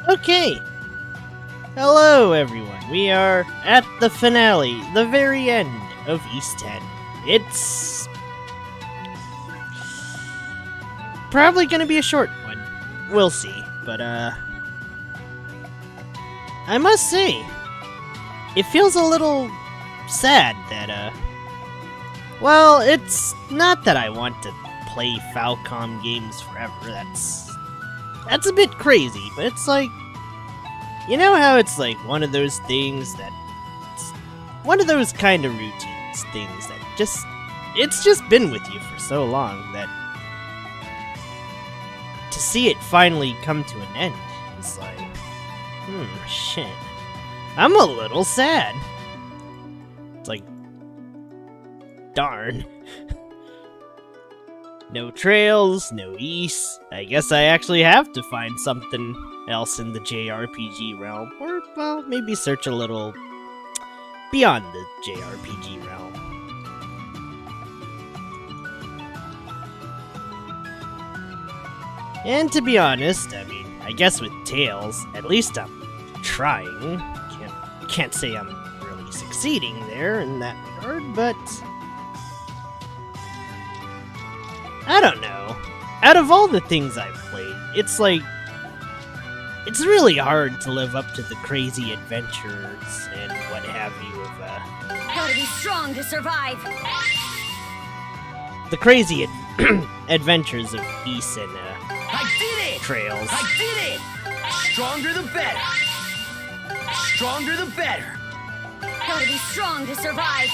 Okay. Hello, everyone. We are at the finale, the very end of East 10. It's probably gonna be a short one. We'll see. But, I must say, it feels a little sad that, well, it's not that I want to play Falcom games forever. That's a bit crazy, but it's like, you know how it's like one of those things that, one of those kind of routines things that it's just been with you for so long that to see it finally come to an end is like, shit. I'm a little sad. It's like, darn. No trails, no Ys. I guess I actually have to find something else in the JRPG realm. Or, well, maybe search a little beyond the JRPG realm. And to be honest, I mean, I guess with Tales, at least I'm trying. Can't say I'm really succeeding there in that regard, but I don't know. Out of all the things I've played, it's like, it's really hard to live up to the crazy adventures and what have you of, Gotta be strong to survive! the crazy adventures of Ys and, I did it! Trails. I did it! Stronger the better! Stronger the better! Gotta be strong to survive!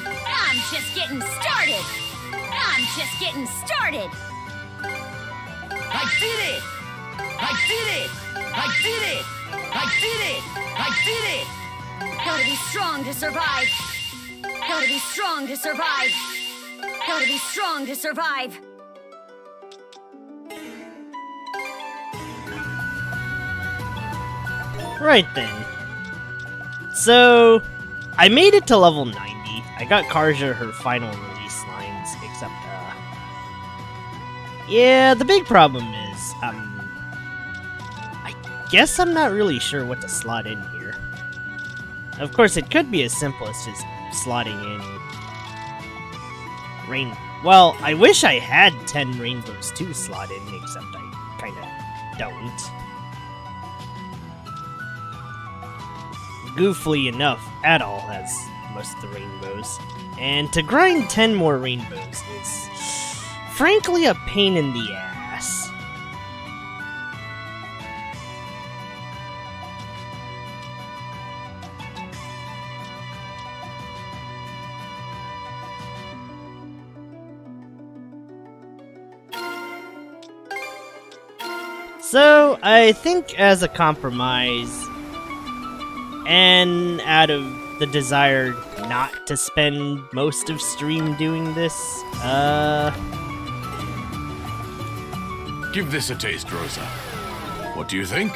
I'm just getting started! I'm just getting started! I did it! I did it! I did it! I did it! I did it! Gotta be strong to survive! Gotta be strong to survive! Gotta be strong to survive! Right then. So, I made it to level 90. I got Karja her final release lines, except, yeah, the big problem is, I guess I'm not really sure what to slot in here. Of course, it could be as simple as just slotting in well, I wish I had 10 rainbows to slot in, except I kinda don't. Goofily enough, Adol has most of the rainbows, and to grind 10 more rainbows is frankly a pain in the ass. So, I think as a compromise, and out of the desire not to spend most of stream doing this, Give this a taste, Rosa. What do you think?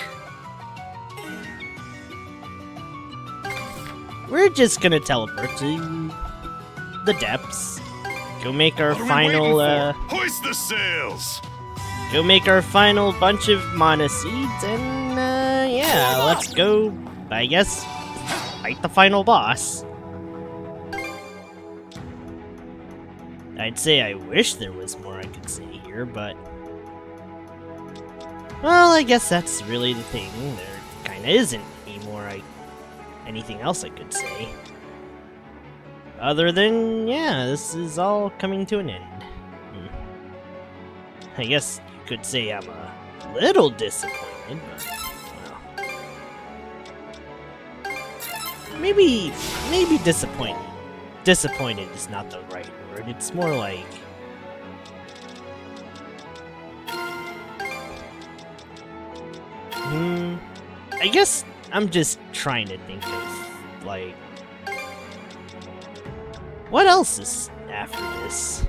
we're just gonna teleport to the depths, go make our final, Hoist the sails! go make our final bunch of mana seeds, and, yeah, let's go, I guess, fight the final boss. I'd say I wish there was more I could say here, but, well, I guess that's really the thing. There kinda isn't anything else I could say. Other than, yeah, this is all coming to an end. I guess you could say I'm a little disappointed, but, well, maybe disappointed. Disappointed is not the right word. It's more like, I guess I'm just trying to think of, like, what else is after this?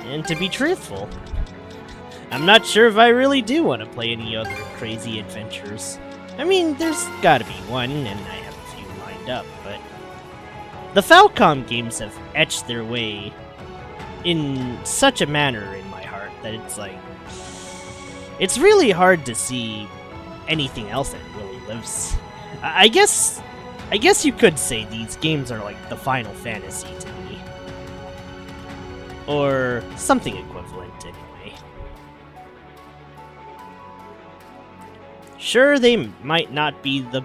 And to be truthful, I'm not sure if I really do want to play any other crazy adventures. I mean, there's gotta be one, and I have a few lined up, but the Falcom games have etched their way in such a manner in my heart that it's like... It's really hard to see anything else that really lives. I guess you could say these games are like the Final Fantasy to me. Or something equivalent, anyway. Sure, they might not be the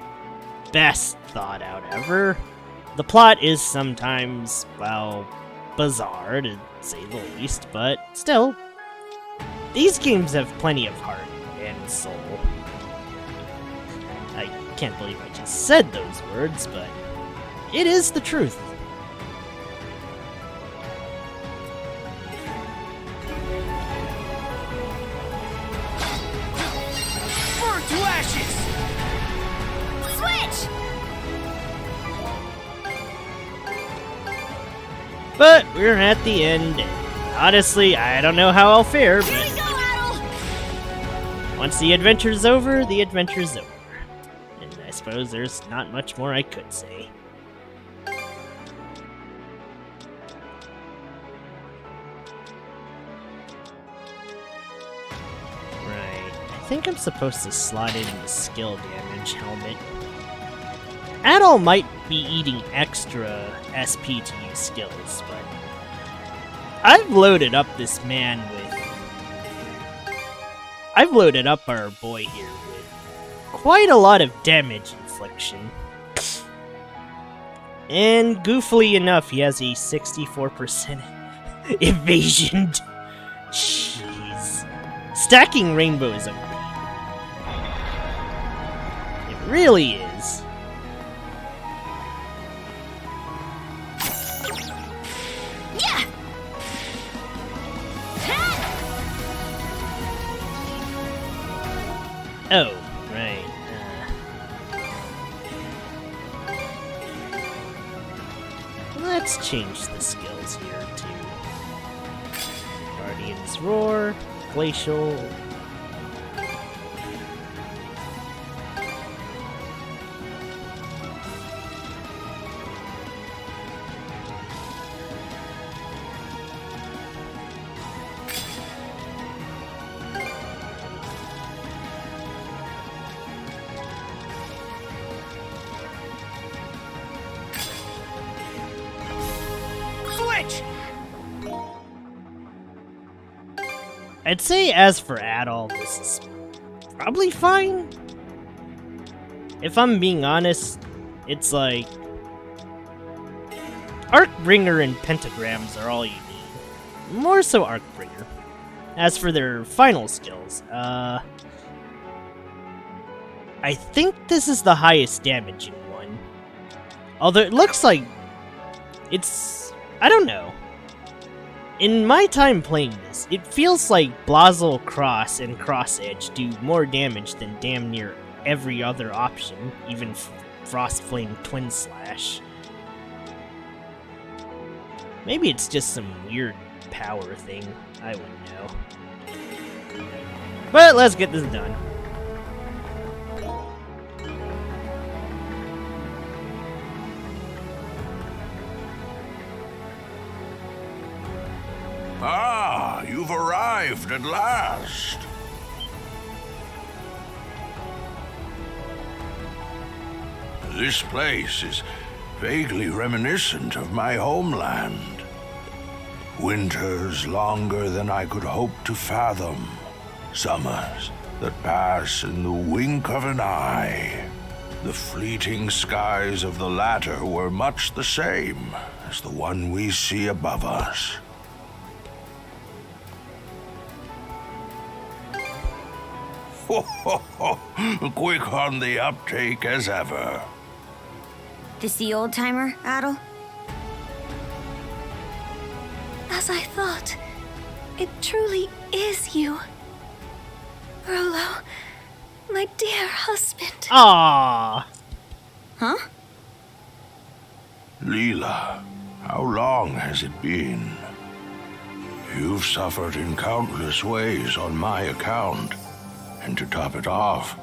best thought out ever. The plot is sometimes, well, bizarre to say the least, but still, these games have plenty of heart and soul. I can't believe I just said those words, but it is the truth. Burn to ashes! Switch! But we're at the end, and honestly, I don't know how I'll fare, Here we but go, Adel! once the adventure's over, the adventure's over. And I suppose there's not much more I could say. Right, I think I'm supposed to slot in the skill damage helmet. Adol might be eating extra SP to use skills, but I've loaded up this man with... I've loaded up our boy here with quite a lot of damage infliction. And goofily enough, he has a 64% evasion. Jeez. Stacking Rainbow is OP. It really is. Yeah! Oh, right. Let's change the skills here to Guardian's Roar, Glacial. Switch! I'd say as for Adol, this is probably fine. If I'm being honest, it's like Arcbringer and Pentagrams are all you need. More so Arcbringer. As for their final skills, I think this is the highest damaging one. Although it looks like it's... I don't know. In my time playing this, it feels like Blazel Cross and Cross Edge do more damage than damn near every other option, even Frostflame Twin Slash. Maybe it's just some weird power thing, I wouldn't know. But let's get this done. Ah, you've arrived at last. This place is vaguely reminiscent of my homeland. Winters longer than I could hope to fathom. Summers that pass in the wink of an eye. The fleeting skies of the latter were much the same as the one we see above us. Ho, ho, ho. Quick on the uptake as ever. This the old timer, Adel? As I thought, it truly is you. Rolo, my dear husband. Aww. Huh? Leela, how long has it been? You've suffered in countless ways on my account. And to top it off,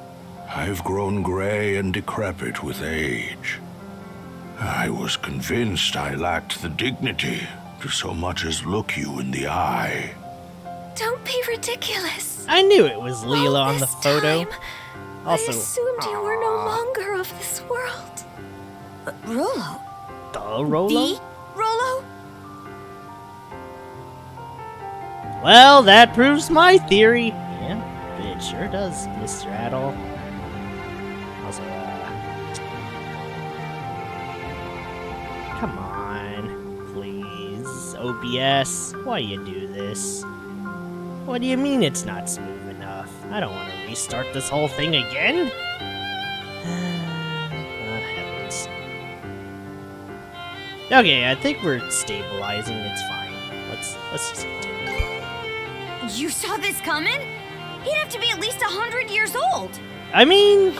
I've grown gray and decrepit with age. I was convinced I lacked the dignity to so much as look you in the eye. Don't be ridiculous. I knew it was Leela All on the this photo. time, Also, I assumed you were no longer of this world. Rolo? the Rolo? The Rolo? Well, that proves my theory. Yeah, it sure does, Mr. Adol. Also, come on, please. OBS, why you do this? What do you mean it's not smooth enough? I don't want to restart this whole thing again. Heavens. Okay, I think we're stabilizing. It's fine. Let's just continue. You saw this coming? He'd have to be at least 100 years old. I mean,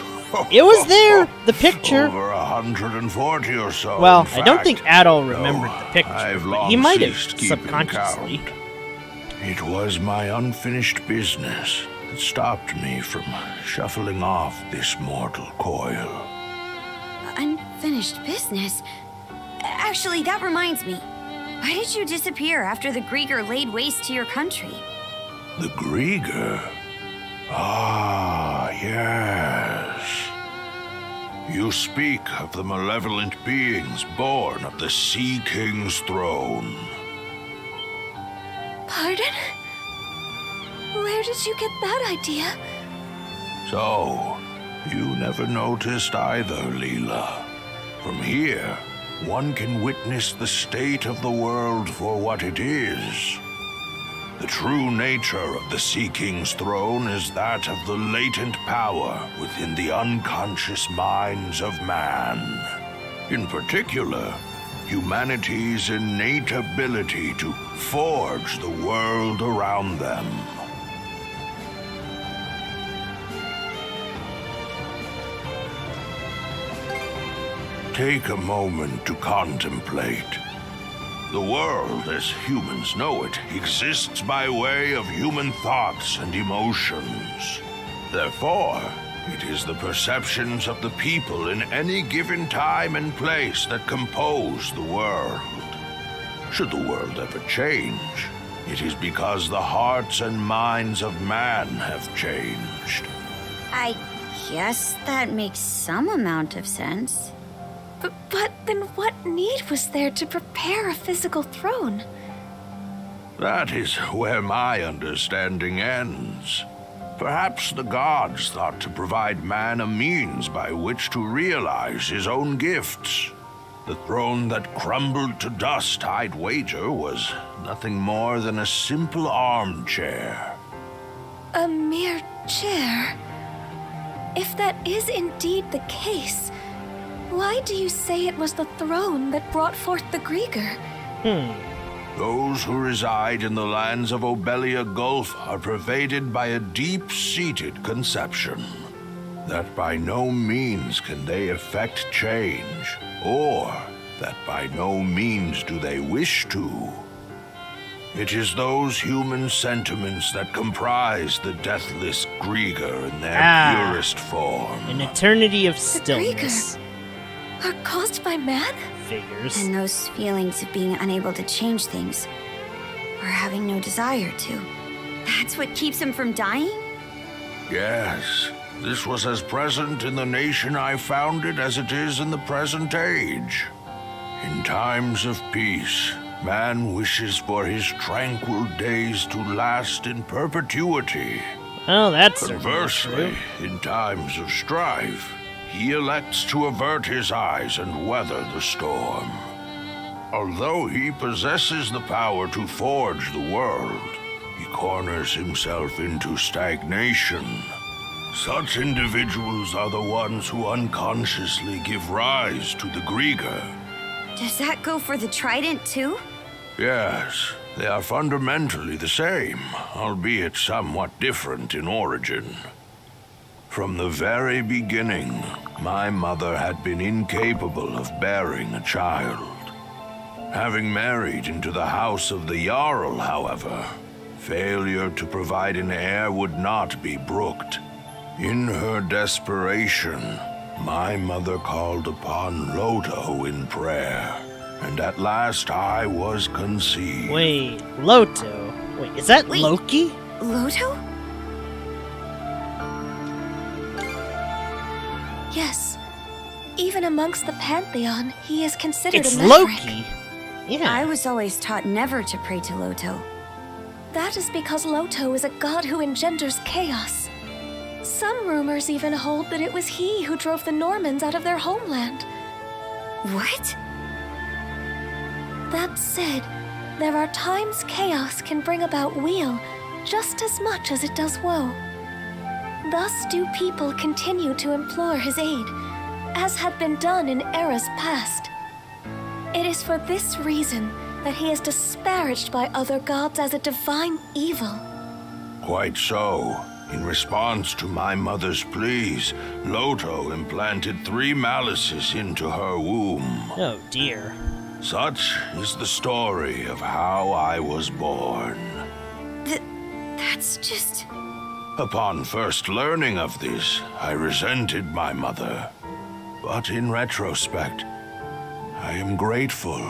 it was there, the picture. Over 140 or so. Well, in I don't fact. think Adol remembered No, the picture, I've but long he might have ceased keeping subconsciously. count. It was my unfinished business that stopped me from shuffling off this mortal coil. Unfinished business? Actually, that reminds me. Why did you disappear after the Grieger laid waste to your country? The Grieger? Ah, yes. You speak of the malevolent beings born of the Sea King's throne. Pardon? Where did you get that idea? So, you never noticed either, Leela. From here, one can witness the state of the world for what it is. The true nature of the Sea King's throne is that of the latent power within the unconscious minds of man. In particular, humanity's innate ability to forge the world around them. Take a moment to contemplate. The world, as humans know it, exists by way of human thoughts and emotions. Therefore, it is the perceptions of the people in any given time and place that compose the world. Should the world ever change, it is because the hearts and minds of man have changed. I guess that makes some amount of sense. But then what need was there to prepare a physical throne? That is where my understanding ends. Perhaps the gods thought to provide man a means by which to realize his own gifts. The throne that crumbled to dust, I'd wager, was nothing more than a simple armchair. A mere chair? If that is indeed the case, why do you say it was the throne that brought forth the Grieger? Those who reside in the lands of Obelia Gulf are pervaded by a deep-seated conception that by no means can they effect change, or that by no means do they wish to. It is those human sentiments that comprise the deathless Grieger in their purest form. An eternity of The stillness. Grieger are caused by man? Figures. And those feelings of being unable to change things, or having no desire to. That's what keeps him from dying? Yes, this was as present in the nation I founded as it is in the present age. In times of peace, man wishes for his tranquil days to last in perpetuity. Oh, that's certainly Conversely, true. in times of strife, he elects to avert his eyes and weather the storm. Although he possesses the power to forge the world, he corners himself into stagnation. Such individuals are the ones who unconsciously give rise to the Grieger. Does that go for the trident too? Yes, they are fundamentally the same, albeit somewhat different in origin. From the very beginning, my mother had been incapable of bearing a child. Having married into the house of the Jarl, however, failure to provide an heir would not be brooked. In her desperation, my mother called upon Loto in prayer, and at last I was conceived. Wait, Loto? Wait, is that Wait. Loki? Loto? Yes. Even amongst the Pantheon, he is considered It's a maverick. Loki. Yeah. I was always taught never to pray to Loto. That is because Loto is a god who engenders chaos. Some rumors even hold that it was he who drove the Normans out of their homeland. What? That said, there are times chaos can bring about weal just as much as it does woe. Thus do people continue to implore his aid, as had been done in eras past. It is for this reason that he is disparaged by other gods as a divine evil. Quite so. In response to my mother's pleas, Loto implanted 3 malices into her womb. Oh dear. Such is the story of how I was born. That's just... Upon first learning of this, I resented my mother. But in retrospect, I am grateful.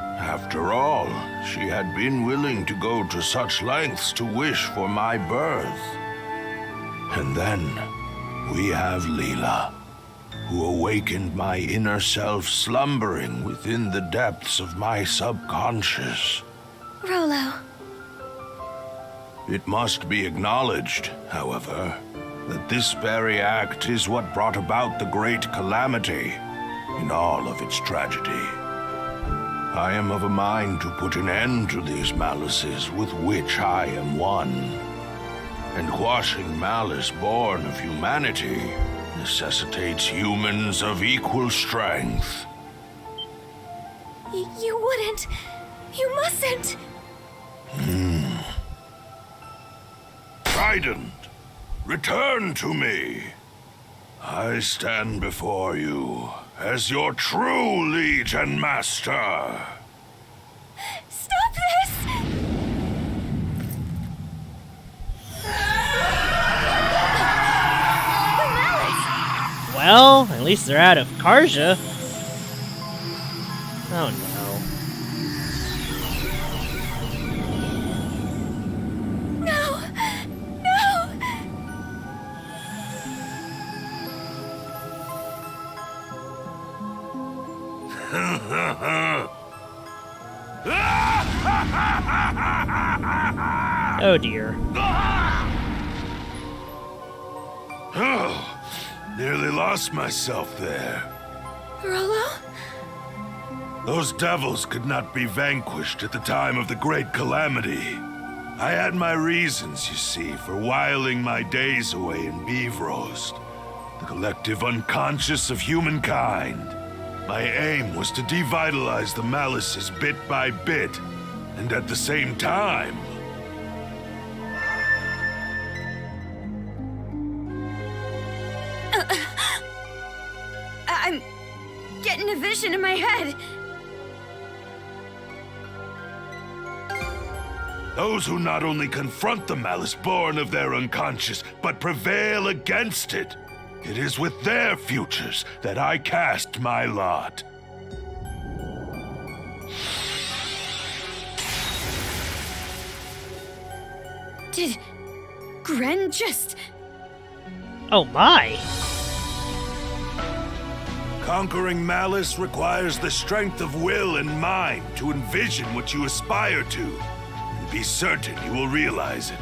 After all, she had been willing to go to such lengths to wish for my birth. And then, we have Leela, who awakened my inner self slumbering within the depths of my subconscious. Rolo, It must be acknowledged, however, that this very act is what brought about the great calamity in all of its tragedy. I am of a mind to put an end to these malices with which I am one. And quashing malice born of humanity necessitates humans of equal strength. you wouldn't. You mustn't. Trident, return to me. I stand before you as your true liege and master. Stop this! Well, at least they're out of Karja. Oh no. No! No! Oh dear. Oh, nearly lost myself there. Rolo? Those devils could not be vanquished at the time of the Great Calamity. I had my reasons, you see, for whiling my days away in Beevrost, the collective unconscious of humankind. My aim was to devitalize the malices bit by bit, and at the same time... I'm getting a vision in my head. Those who not only confront the malice born of their unconscious, but prevail against it. It is with their futures that I cast my lot. Did Gren just... Oh my. Conquering malice requires the strength of will and mind to envision what you aspire to, and be certain you will realize it.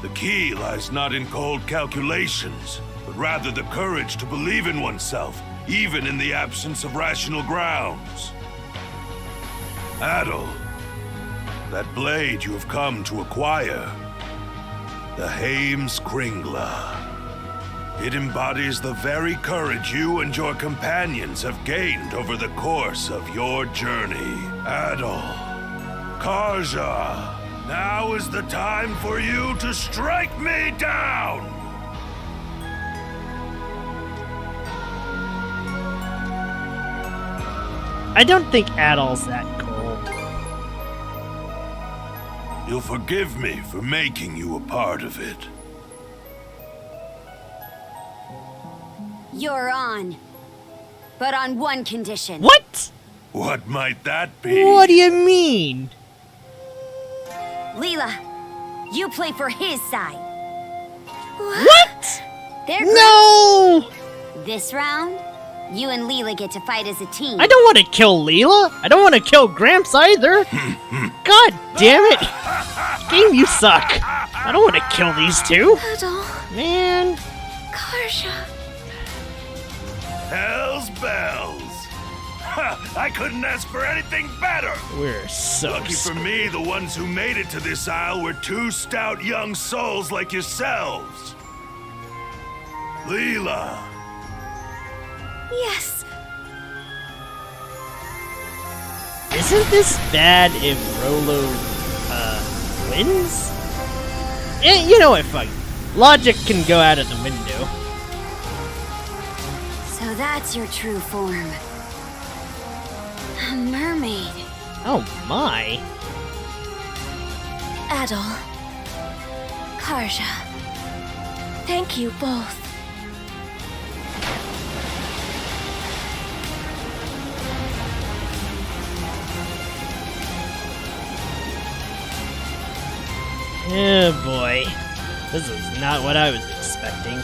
The key lies not in cold calculations, but rather the courage to believe in oneself, even in the absence of rational grounds. Adol, that blade you have come to acquire, the Haim's Kringla. It embodies the very courage you and your companions have gained over the course of your journey. Adol, Karja, now is the time for you to strike me down! I don't think Adol's that cold. You'll forgive me for making you a part of it. You're on. But on one condition. What? What might that be? What do you mean? Leela, you play for his side. What? There, No! this round, you and Leela get to fight as a team. I don't want to kill Leela. I don't want to kill Gramps either. God damn it. Game, you suck. I don't want to kill these two. Adol, Man. Karja. Hell's bells! Ha! I couldn't ask for anything better! We're so Lucky for me, the ones who made it to this isle were two stout young souls like yourselves. Leela, Yes, Isn't this bad if Rolo, wins? Eh, you know what, fuck. Logic can go out of the window. So that's your true form. A mermaid. Oh my. Adol. Karja. Thank you both. Oh boy. This is not what I was expecting.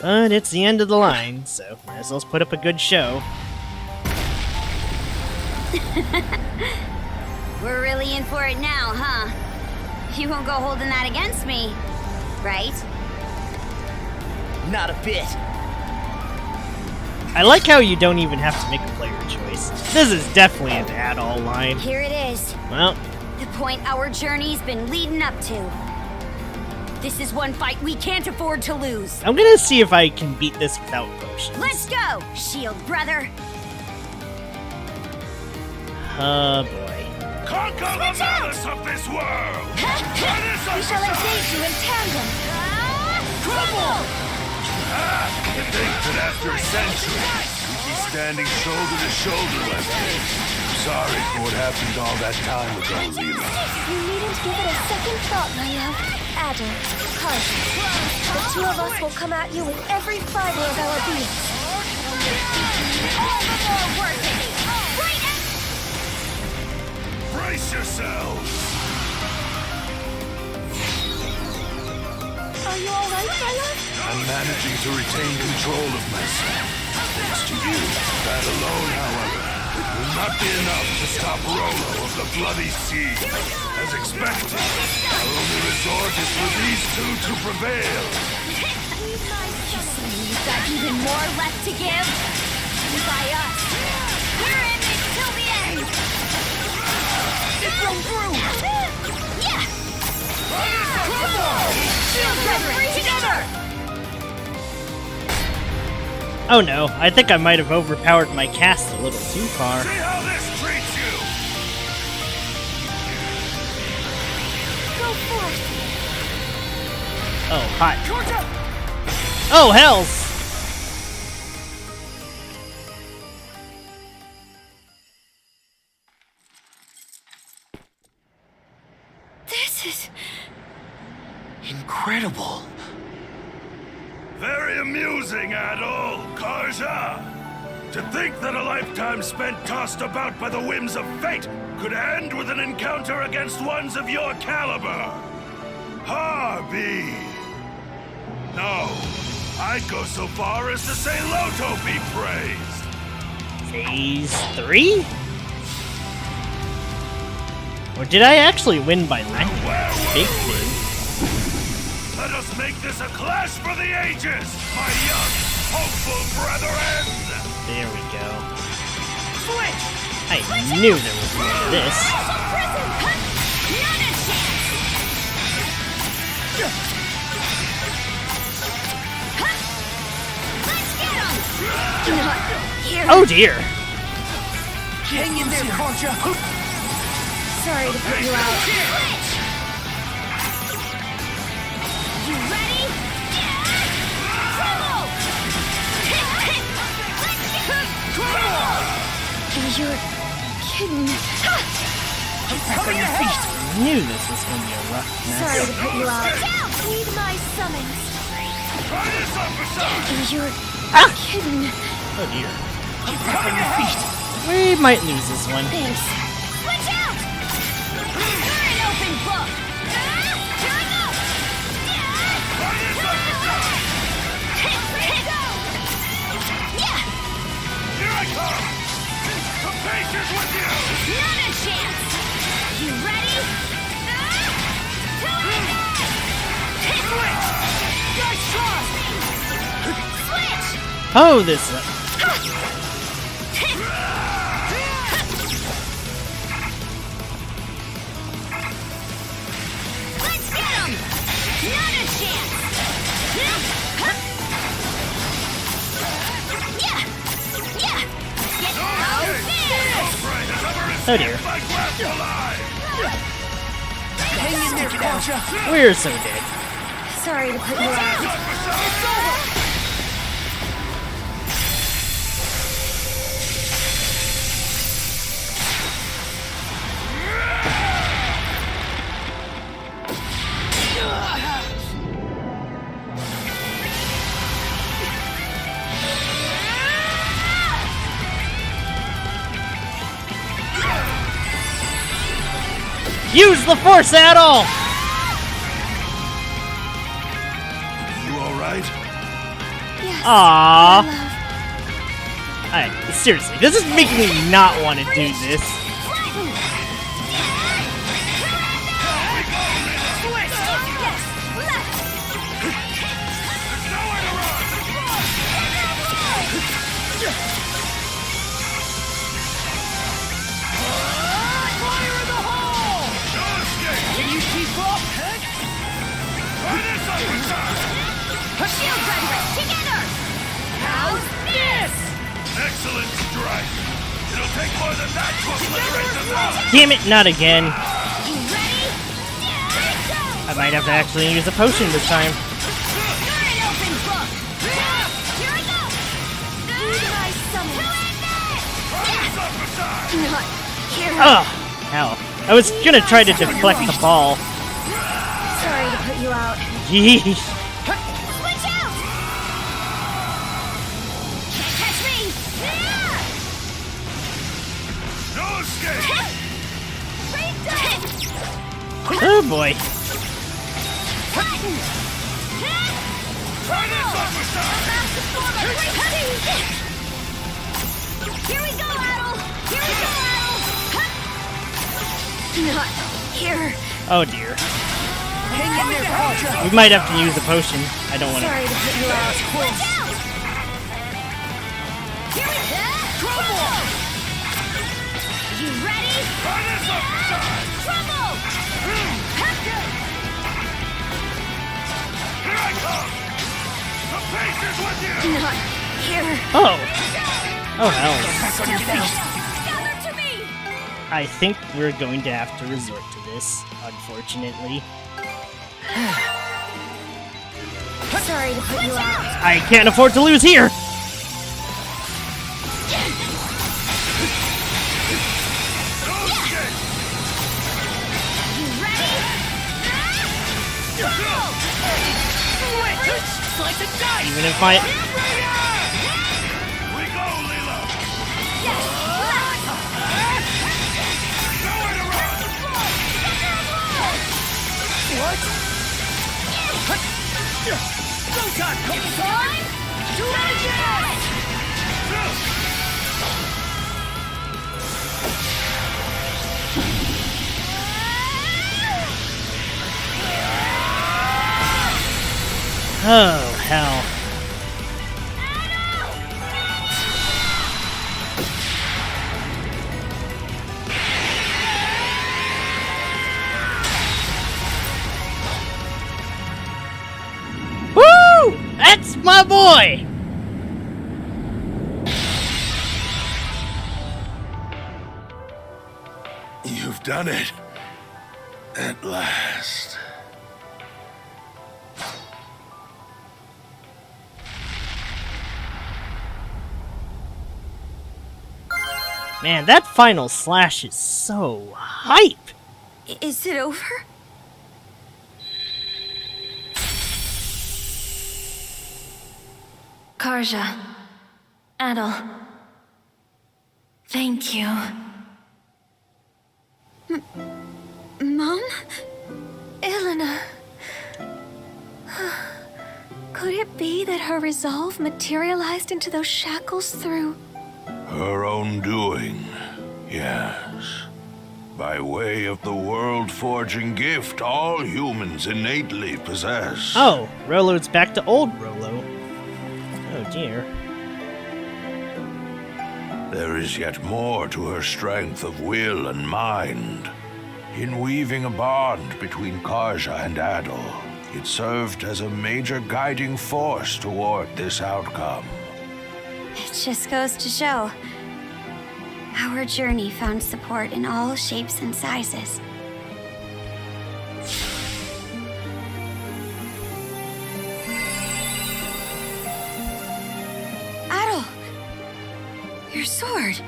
But it's the end of the line, so might as well put up a good show. We're really in for it now, huh? You won't go holding that against me, right? Not a bit. I like how you don't even have to make a player choice. This is definitely an add-all line. Here it is. Well, The point our journey's been leading up to. This is one fight we can't afford to lose. I'm gonna see if I can beat this without potions. Let's go, shield brother. Oh boy. conquer the malice of this world! We shall engage you in tandem. Crumble! To think that after a century, we'd be standing shoulder to shoulder like this. Sorry for what happened all that time ago, Leela. You needn't give it a second thought, my love. Adol, Karja. The two of us will come at you with every fiber of our being. All the more worth it. Right at Brace yourselves! Are you alright, my love? I'm managing to retain control of myself. Thanks to you. That alone, however, will not be enough to stop Rolo of the Bloody Sea. As expected, our only resort is for these two to prevail. You've got even more left to give. And by us, we're in it till the end. It broke through. Yeah. Shield brethren, together. Oh no, I think I might have overpowered my cast a little too far. See how this treats you! Go forth. Oh, hot. Oh, hells! This is... Incredible. Very amusing, Adol, Karja. To think that a lifetime spent tossed about by the whims of fate could end with an encounter against ones of your caliber. Harby. No, I'd go so far as to say Loto be praised. Phase 3? Or did I actually win by landing that big thing? Let us make this a clash for the ages, my young, hopeful brethren! There we go. Switch. I knew there was more to this. Not a chance. Let's get him. Not here. Oh dear. Hang in there, Karja. Sorry to put you out. Switch. You ready? Crumble! You're kidding. Back on your feet. I knew this was gonna be a rough mess. Sorry to put you out. Heed my summons. Try this officer! You're kidding. Oh dear. Back on your feet. We might lose this one. Thanks. come! The pace is with you! Not a chance! You ready? Nice shot! Switch! Oh, this. Let's get him! Not a chance! Yeah! Yeah! Get out this! Oh dear. My grasp alive! Hang in there, Concha! We're so dead. Sorry to put you out. It's over! Use the force, Adol! You alright? Yes. Aww. my love. Alright, seriously, this is making me not want to do this. Fire in the hole! No escape! Can you keep up? Try this uppercut! Shield Drivers, together! How's this? Excellent strike! It'll take more than that to obliterate the ball! Damn it, not again. You ready? I might have to actually use a potion this time. You're an open book! Here I go! My summons. Not here. Ugh, hell. I was gonna try to deflect the ball. Sorry to put you out. Yeesh. Switch out! Can't catch me! No escape! Oh boy. Try this uppercut! Here we go, Adol! Here we go, Adol! Not here. Oh dear. Hang in there, Concha! We might have to use a potion. I don't want to. Sorry to put you out. Watch out! Here we go! Trouble! You ready? Try this uppercut! Trouble! Here I come! The pace is with you! Not here. Oh. Oh hell. Gather to me! I think we're going to have to resort to this, unfortunately. Sorry to put you out. I can't afford to lose here! No escape! You ready? Trouble! Slice and dice! Even if my... We go, Leela! Yes! Nowhere to run! What? Go time! Time to action! Oh, hell. Woo! That's my boy! You've done it. At last. Man, that final slash is so hype! Is it over? Karja. Adol. Thank you. Mom? Elena. Could it be that her resolve materialized into those shackles through Her own doing, yes. By way of the world-forging gift all humans innately possess. Oh, Rolo's back to old Rolo. Oh dear. There is yet more to her strength of will and mind. In weaving a bond between Karja and Adol, it served as a major guiding force toward this outcome. It just goes to show. Our journey found support in all shapes and sizes. Adol! Your sword!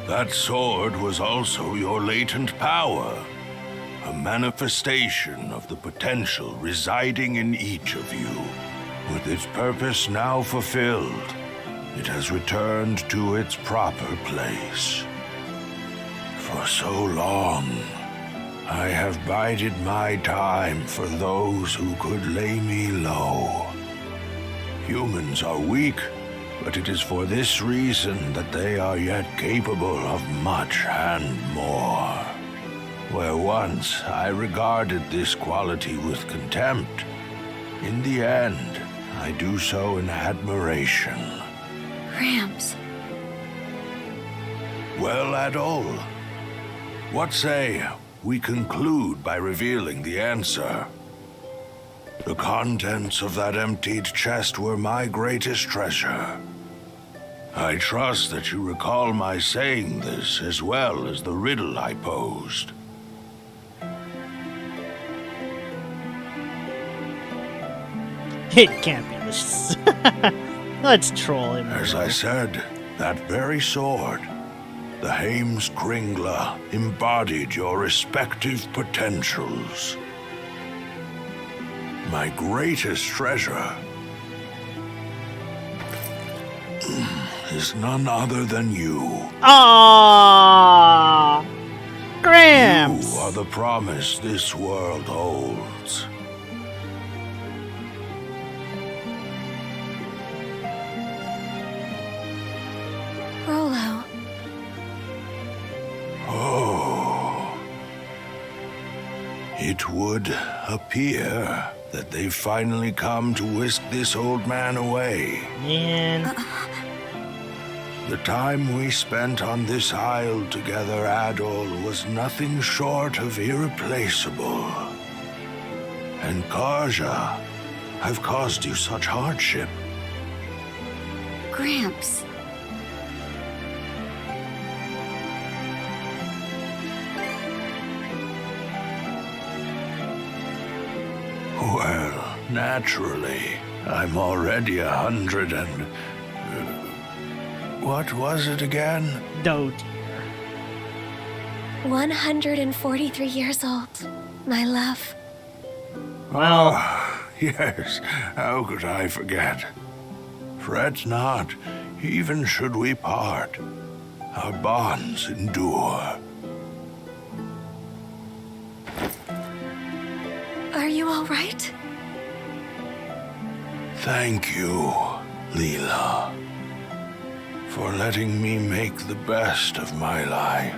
That sword was also your latent power. A manifestation of the potential residing in each of you. With its purpose now fulfilled, it has returned to its proper place. For so long, I have bided my time for those who could lay me low. Humans are weak, but it is for this reason that they are yet capable of much and more. Where once I regarded this quality with contempt, in the end, I do so in admiration. Gramps. Well, Adol, what say we conclude by revealing the answer? The contents of that emptied chest were my greatest treasure. I trust that you recall my saying this as well as the riddle I posed. It can't be this. Let's troll him. As I said, that very sword, the Hames Kringla, embodied your respective potentials. My greatest treasure is none other than you. Aww! Gramps! You are the promise this world holds. Rolo. Oh. It would appear that they've finally come to whisk this old man away. Man. The time we spent on this isle together, Adol, was nothing short of irreplaceable. And Karja, I've caused you such hardship. Gramps. Well, naturally. I'm already 100 and... what was it again? Oh dear. 143 years old, my love. Well, Yes, how could I forget? Fret not, even should we part, our bonds endure. Are you all right? Thank you, Leela, for letting me make the best of my life.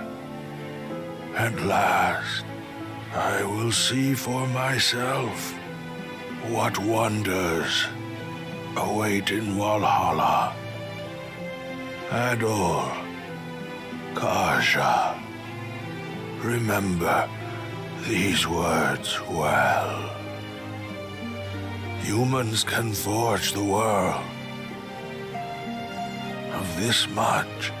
At last, I will see for myself what wonders await in Valhalla. Adol, Karja, remember these words well. Humans can forge the world. Of this much,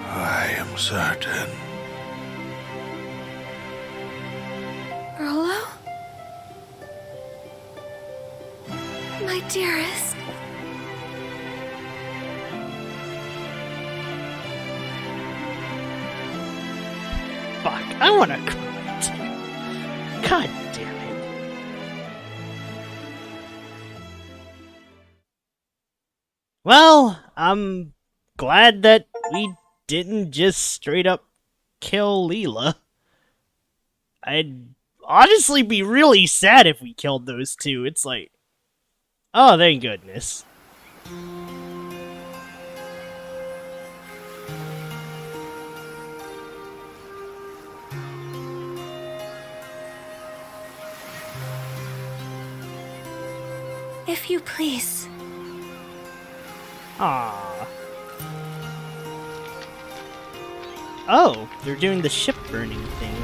I am certain. Rolo? My dearest. fuck. I wanna cry too. God damn it. Well, I'm glad that we didn't just straight up kill Leela. I'd honestly be really sad if we killed those two. It's like, oh, thank goodness. If you please. Aww. Oh, they're doing the ship burning thing.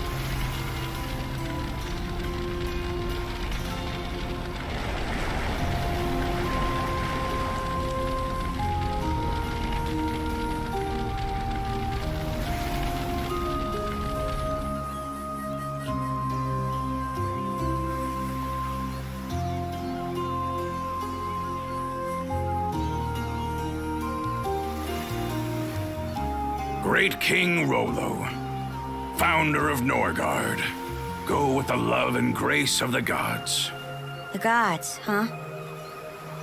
Great King Rollo, founder of Norgard, go with the love and grace of the gods. The gods, huh?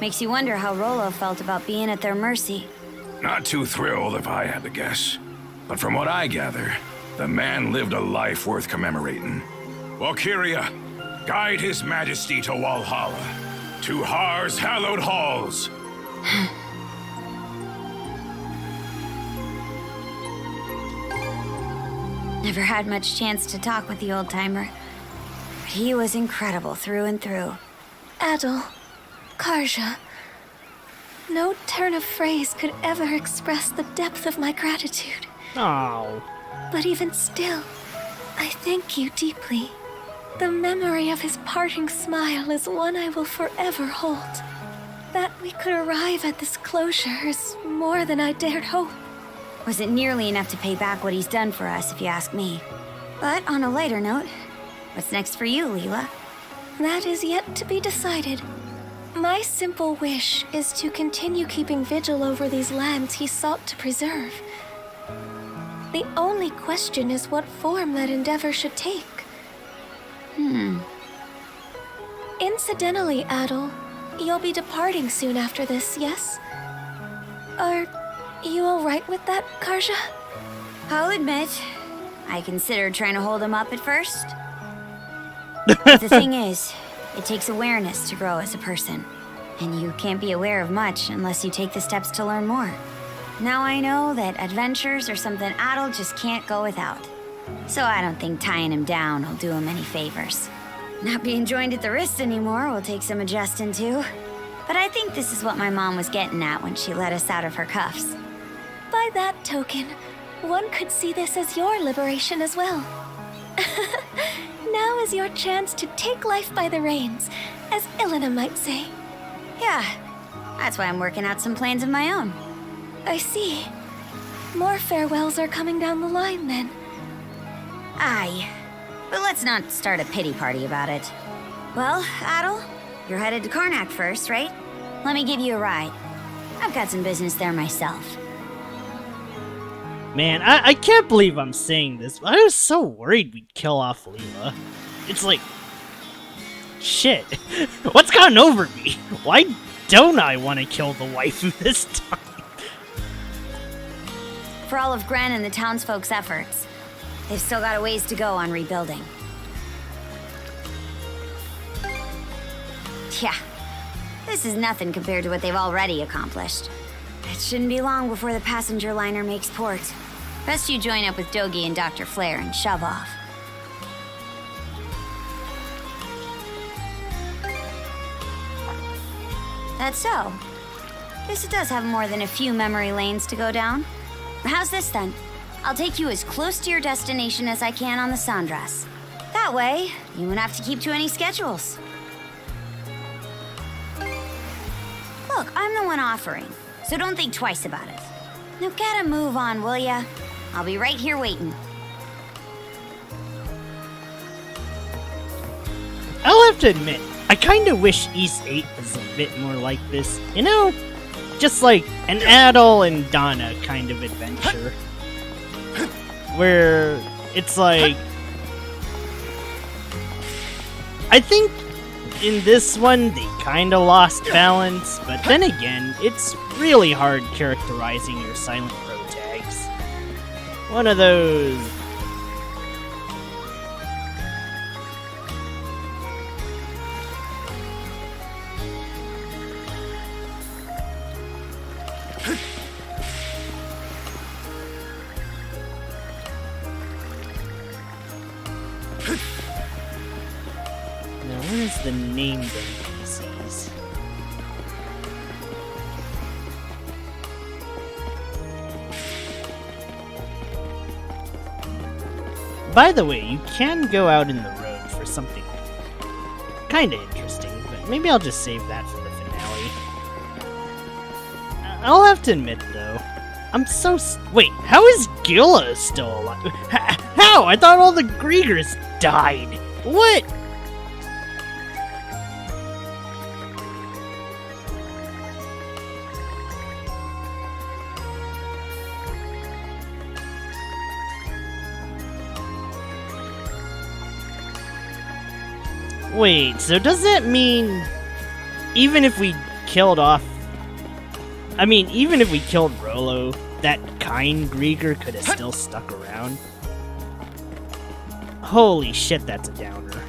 Makes you wonder how Rollo felt about being at their mercy. Not too thrilled if I had to guess. But from what I gather, the man lived a life worth commemorating. Valkyria, guide his majesty to Walhalla, to Har's hallowed halls. Never had much chance to talk with the old-timer. But he was incredible through and through. Adol, Karja, no turn of phrase could ever express the depth of my gratitude. Oh. But even still, I thank you deeply. The memory of his parting smile is one I will forever hold. That we could arrive at this closure is more than I dared hope. Wasn't nearly enough to pay back what he's done for us, if you ask me. But on a lighter note, what's next for you, Leela? That is yet to be decided. My simple wish is to continue keeping vigil over these lands he sought to preserve. The only question is what form that endeavor should take. Incidentally, Adol, you'll be departing soon after this, yes? Are you alright with that, Karja? I'll admit, I considered trying to hold him up at first. But the thing is, it takes awareness to grow as a person. And you can't be aware of much unless you take the steps to learn more. Now I know that adventures are something Adol just can't go without. So I don't think tying him down will do him any favors. Not being joined at the wrist anymore will take some adjusting too. But I think this is what my mom was getting at when she let us out of her cuffs. By that token, one could see this as your liberation as well. Now is your chance to take life by the reins, as Ilena might say. Yeah, that's why I'm working out some plans of my own. I see. More farewells are coming down the line, then. Aye, but let's not start a pity party about it. Well, Adol, you're headed to Karnak first, right? Let me give you a ride. I've got some business there myself. Man, I can't believe I'm saying this, but I was so worried we'd kill off Leela. It's like... shit. What's gotten over me? Why don't I want to kill the waifu this time? For all of Gren and the townsfolk's efforts, they've still got a ways to go on rebuilding. Yeah, this is nothing compared to what they've already accomplished. It shouldn't be long before the passenger liner makes port. Best you join up with Dogi and Dr. Flare and shove off. That's so. Guess it does have more than a few memory lanes to go down. How's this then? I'll take you as close to your destination as I can on the Sandras. That way, you won't have to keep to any schedules. Look, I'm the one offering, so don't think twice about it. Now get a move on, will ya? I'll be right here waiting. I'll have to admit, I kinda wish Ys 8 was a bit more like this. You know? Just like an Adol and Donna kind of adventure. Where it's like... I think in this one they kinda lost balance, but then again, it's really hard characterizing your Silent Pro tags. One of those... Now, what is the name of the NPCs? by the way, you can go out in the road for something kinda interesting, but maybe I'll just save that for the finale. I'll have to admit, though, I'm so wait, how is Gilla still alive? How? I thought all the Griegers died. What? Wait, so does that mean even if we killed off... I mean, even if we killed Rolo, that kind Grieger could have still stuck around? Holy shit, that's a downer.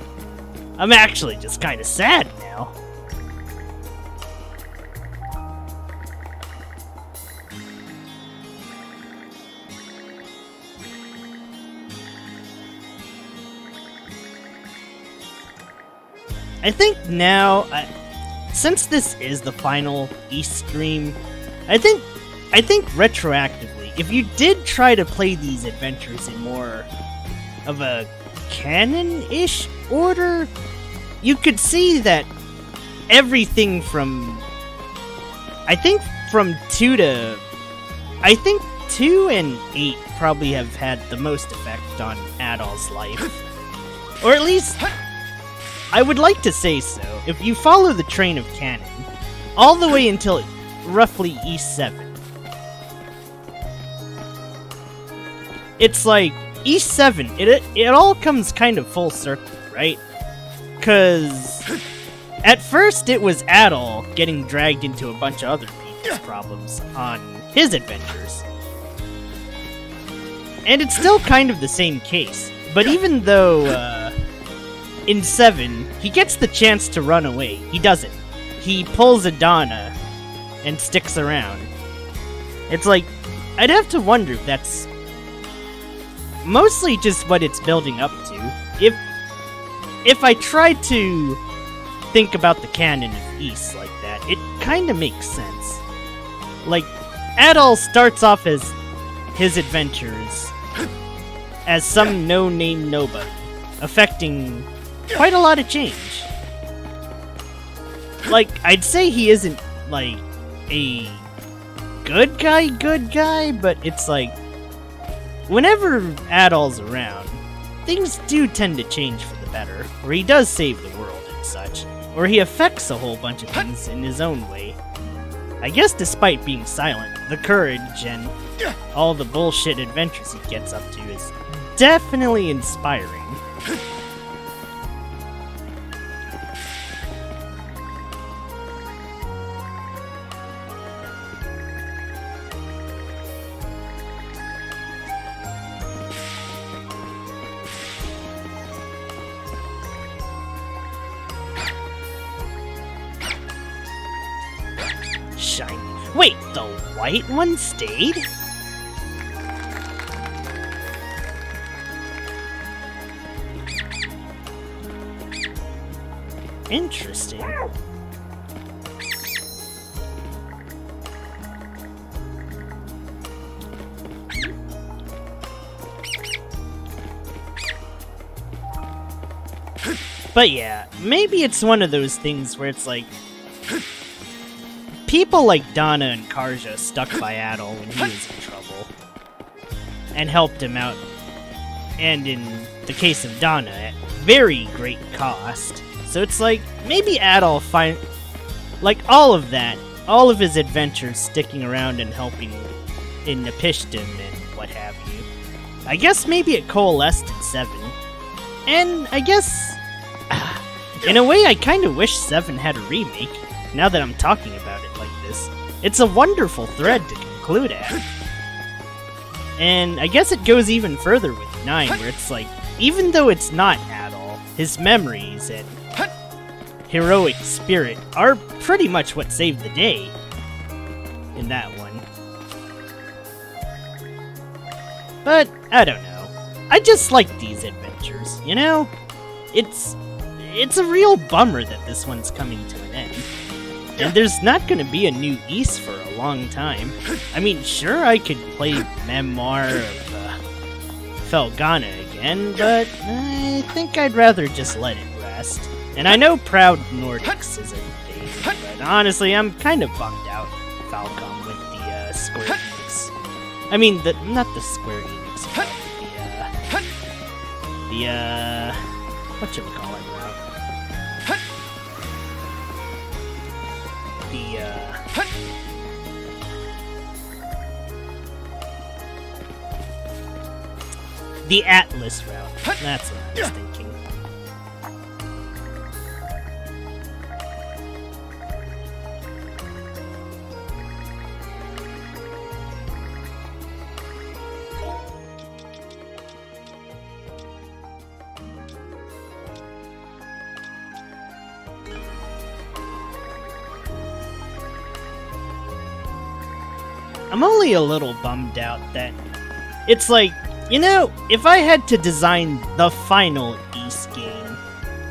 I'm actually just kind of sad now. I think now, since this is the final East stream, I think retroactively, if you did try to play these adventures in more of a canon-ish order, you could see that everything from, I think from 2 and 8 probably have had the most effect on Adol's life. Or at least, I would like to say so. If you follow the train of canon, all the way until roughly E7, it's like, E7, it all comes kind of full circle, right? Cause at first it was Adol getting dragged into a bunch of other people's problems on his adventures. And it's still kind of the same case, but even though, in 7, he gets the chance to run away, he doesn't. He pulls Adana and sticks around. It's like, I'd have to wonder if that's mostly just what it's building up to. If I try to think about the canon of East like that, it kinda makes sense. Like, Adol starts off as his adventures as some no-name nobody, affecting quite a lot of change. Like, I'd say he isn't, like, a good guy, but it's like, whenever Adol's around, things do tend to change for the better, or he does save the world and such, or he affects a whole bunch of things in his own way. I guess despite being silent, the courage and all the bullshit adventures he gets up to is definitely inspiring. Shiny. Wait, the white one stayed? Interesting. But yeah, maybe it's one of those things where it's like, people like Donna and Karja stuck by Adol when he was in trouble, and helped him out, and in the case of Donna, at very great cost. So it's like, maybe Adol like all of that, all of his adventures sticking around and helping in Napishtim and what have you. I guess maybe it coalesced in 7. And I guess, in a way, I kind of wish 7 had a remake, now that I'm talking about it like this. It's a wonderful thread to conclude at. And I guess it goes even further with 9, where it's like, even though it's not Adol, his memories and heroic spirit are pretty much what saved the day in that one. But, I don't know. I just like these adventures, you know? It's a real bummer that this one's coming to an end. And there's not gonna be a new East for a long time. I mean, sure, I could play Memoir of Felghana again, again, but I think I'd rather just let it rest. And I know Proud Nordics is a thing, but honestly, I'm kind of bummed out, Falcom, with the Square Enix. I mean, not the Square Enix, but whatchamacallit route? The Atlas route. That's what I was thinking. I'm only a little bummed out that it's like, you know, if I had to design the final Ys game,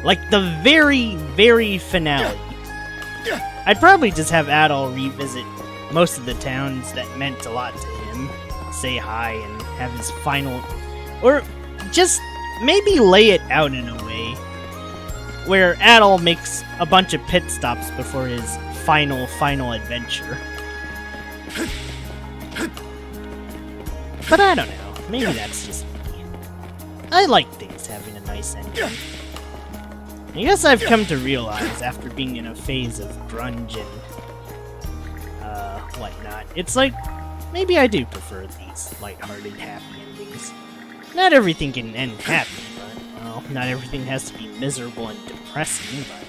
like the very, very finale, I'd probably just have Adol revisit most of the towns that meant a lot to him, say hi, and have his final... Or just maybe lay it out in a way where Adol makes a bunch of pit stops before his final adventure. But I don't know. Maybe that's just me. I like things having a nice ending. I guess I've come to realize, after being in a phase of grunge and whatnot, it's like, maybe I do prefer these lighthearted, happy endings. Not everything can end happy, but, well, not everything has to be miserable and depressing, but,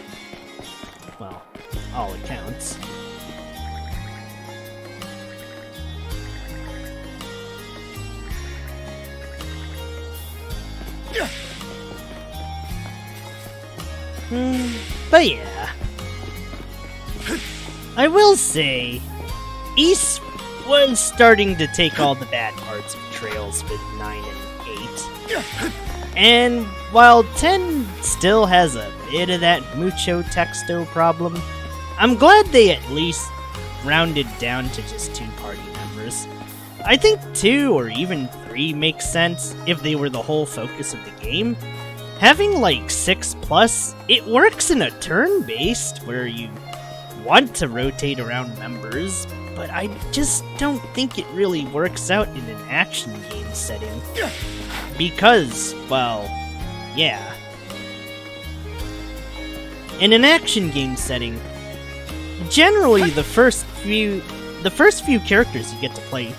well, all accounts. But yeah, I will say, Ys was starting to take all the bad parts of Trails with 9 and 8. And while 10 still has a bit of that mucho texto problem, I'm glad they at least rounded down to just 2 party members. I think 2 or even 3 makes sense if they were the whole focus of the game. Having like 6+, it works in a turn-based where you want to rotate around members, but I just don't think it really works out in an action game setting. Because, well, yeah. In an action game setting, generally the first few characters you get to play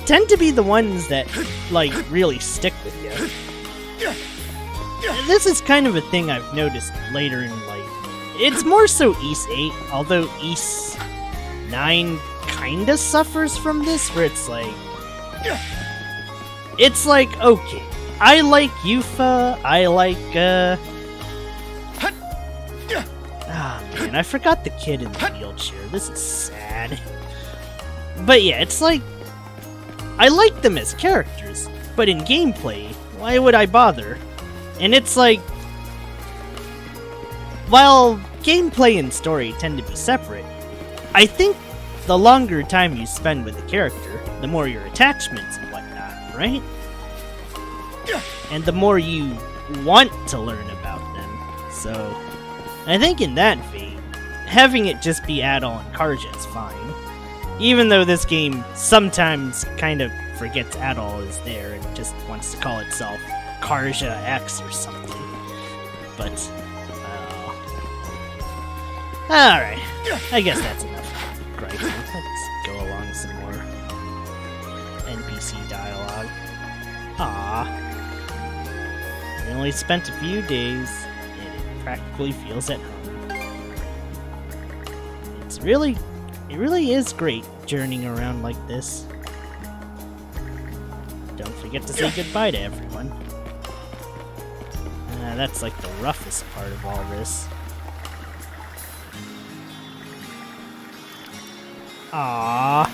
tend to be the ones that, like, really stick with you. This is kind of a thing I've noticed later in life. It's more so Ys 8, although Ys 9 kinda suffers from this, where it's like, okay, I like Yufa, I like, man, I forgot the kid in the wheelchair, this is sad. But yeah, it's like, I like them as characters, but in gameplay, why would I bother? And it's like, while gameplay and story tend to be separate, I think the longer time you spend with the character, the more your attachments and whatnot, right? And the more you want to learn about them. So, I think in that vein, having it just be Adol and Karja is fine. Even though this game sometimes kind of forgets Adol is there and just wants to call itself Karja X or something. But, alright. I guess that's enough griping. Let's go along some more NPC dialogue. Ah, we only spent a few days, and it practically feels at home. It really is great journeying around like this. Don't forget to say goodbye to everyone. That's like the roughest part of all this. Aww.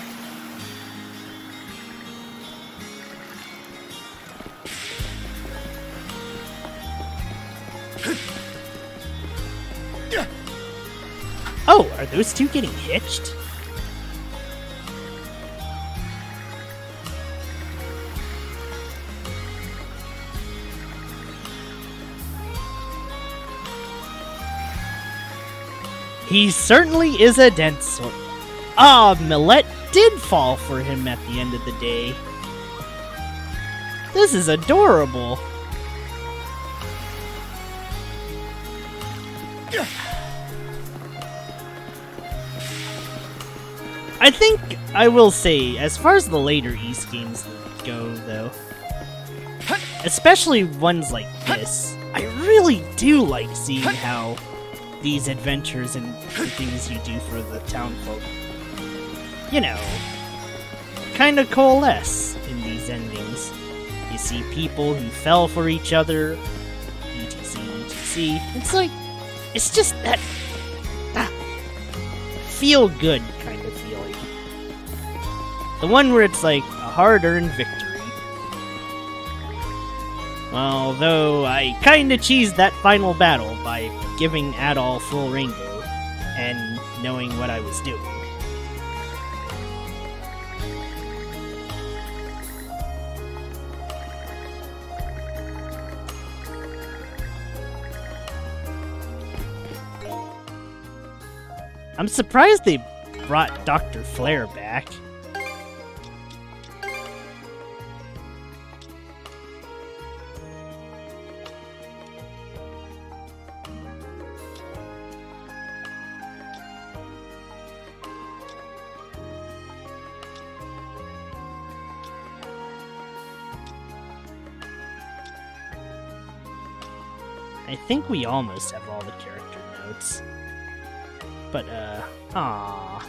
Oh, are those two getting hitched? He certainly is a dense sort. Ah, Millet did fall for him at the end of the day. This is adorable. I think I will say, as far as the later Ys games go, though, especially ones like this, I really do like seeing how these adventures and the things you do for the townfolk, you know, kind of coalesce in these endings. You see people who fell for each other, etc, etc. It's like, it's just that feel-good kind of feeling. The one where it's like a hard-earned victory. Although I kinda cheesed that final battle by giving Adol full rainbow and knowing what I was doing. I'm surprised they brought Dr. Flare back. I think we almost have all the character notes. But, aww.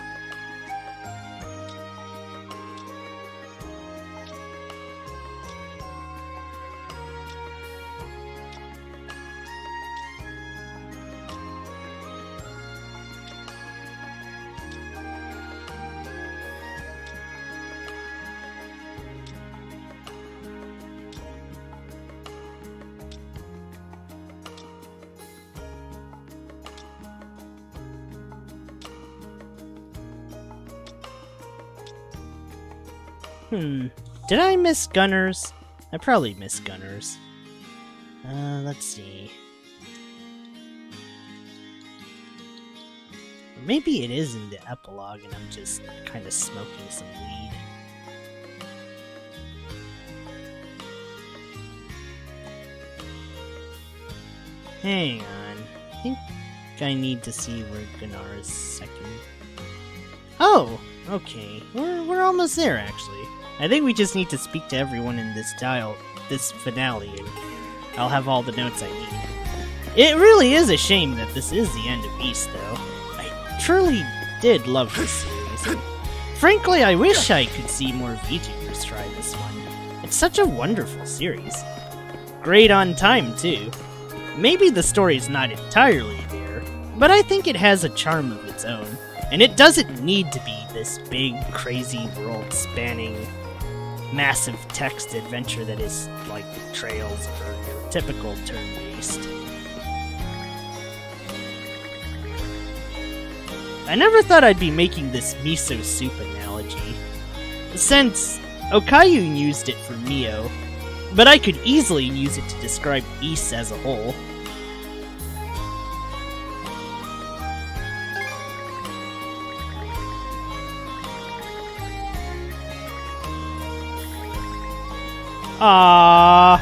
Did I miss Gunners? I probably missed Gunners. Let's see. Or maybe it is in the epilogue and I'm just kind of smoking some weed. Hang on. I think I need to see where Gunnar's second. Oh! Okay. We're almost there, actually. I think we just need to speak to everyone in this finale, and I'll have all the notes I need. It really is a shame that this is the end of Ys, though. I truly did love this series, and frankly, I wish I could see more VTubers try this one. It's such a wonderful series. Great on time, too. Maybe the story's not entirely there, but I think it has a charm of its own, and it doesn't need to be this big, crazy, world-spanning, massive text adventure that is like Trails or your typical turn-based. I never thought I'd be making this miso soup analogy, since Okayu used it for Mio, but I could easily use it to describe Ys as a whole. Aww.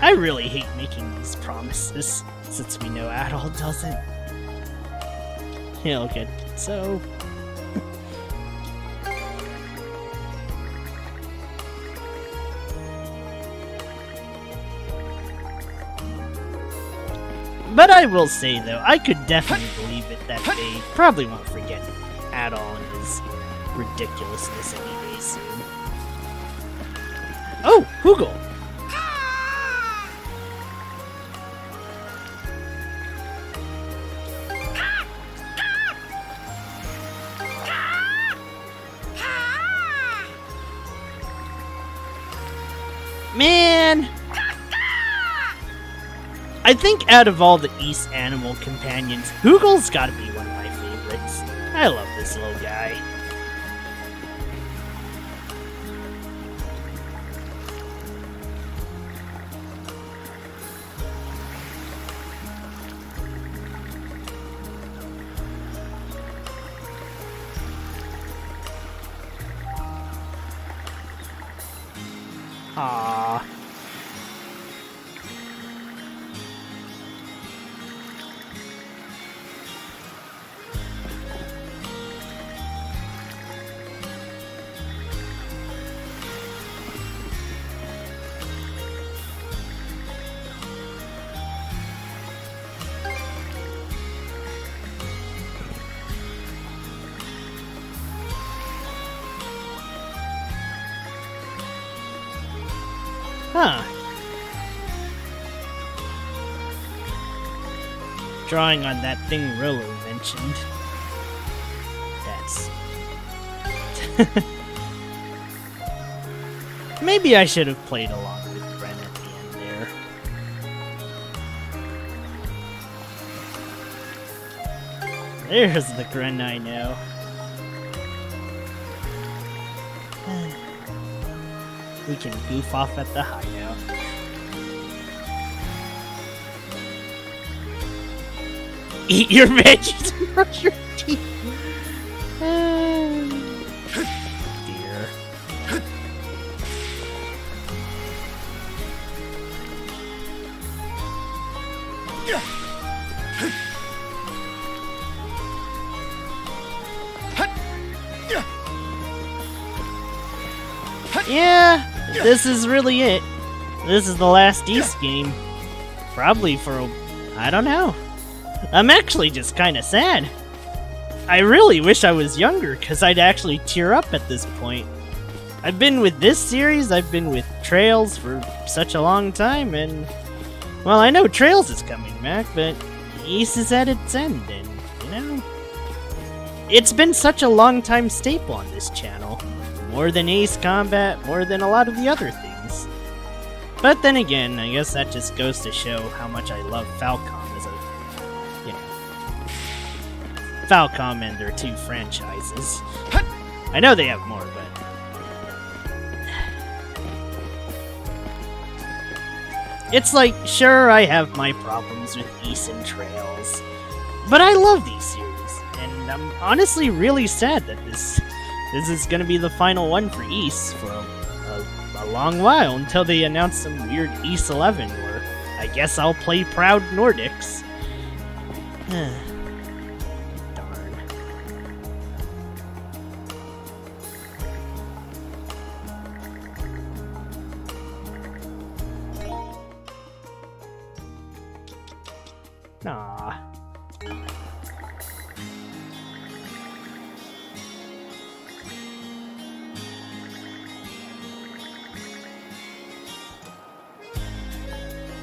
I really hate making these promises, since we know Adol doesn't. He'll get so... But I will say, though, I could definitely believe it that they probably won't forget Adol and his ridiculousness anyway soon. Oh, Hoogle! Man! I think out of all the Ys animal companions, Hoogle's gotta be one of my favorites. I love this little guy. Huh. Drawing on that thing Rolo mentioned. That's... Maybe I should have played along with Ren at the end there. There's the Gren I know. We can goof off at the hideout. Eat your veggies and brush your teeth. Dear. Yeah, this is really it. This is the last Ys game. Probably for, I don't know. I'm actually just kinda sad. I really wish I was younger, cause I'd actually tear up at this point. I've been with this series, I've been with Trails for such a long time, and... Well, I know Trails is coming back, but Ys is at its end, and, you know... It's been such a long time staple on this channel. More than Ace Combat, more than a lot of the other things. But then again, I guess that just goes to show how much I love Falcom as a, you know, Falcom and their two franchises. I know they have more, but... It's like, sure, I have my problems with Ys and Trails, but I love these series, and I'm honestly really sad that this is gonna be the final one for Ys for a long while until they announce some weird Ys 11 where I guess I'll play Proud Nordics. Darn. Nah.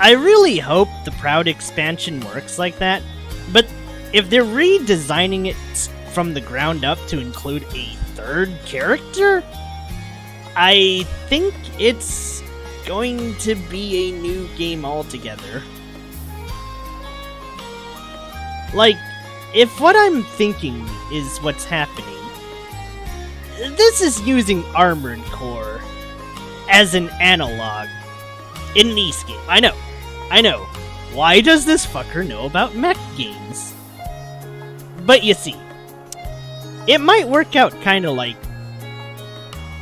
I really hope the Proud expansion works like that, but if they're redesigning it from the ground up to include a third character, I think it's going to be a new game altogether. Like, if what I'm thinking is what's happening, this is using Armored Core as an analog in an Ys game. I know. Why does this fucker know about mech games? But you see, it might work out kinda like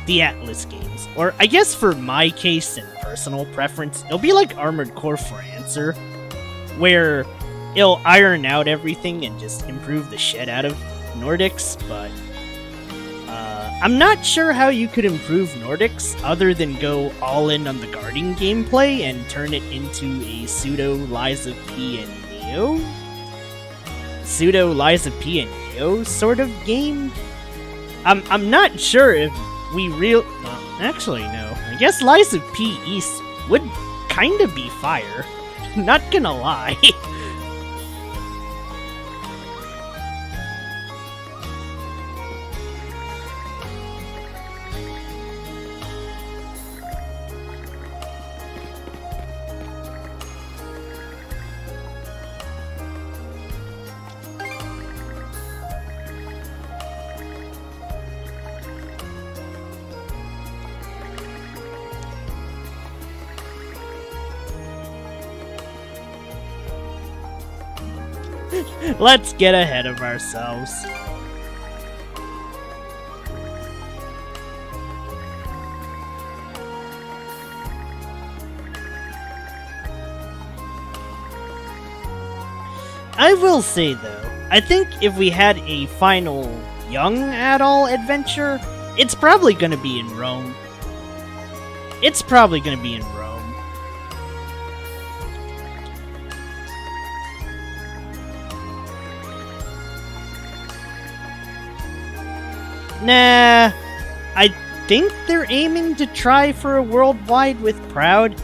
the Atlas games. Or I guess for my case and personal preference, it'll be like Armored Core for Answer, where it'll iron out everything and just improve the shit out of Nordics, but I'm not sure how you could improve Nordics other than go all in on the guarding gameplay and turn it into a pseudo Lies of P and Neo? Pseudo Lies of P and Neo sort of game? I'm not sure if we actually, no. I guess Lies of P East would kinda be fire. Not gonna lie. Let's get ahead of ourselves. I will say though, I think if we had a final young adult adventure, it's probably gonna be in Rome. Nah, I think they're aiming to try for a worldwide with Proud,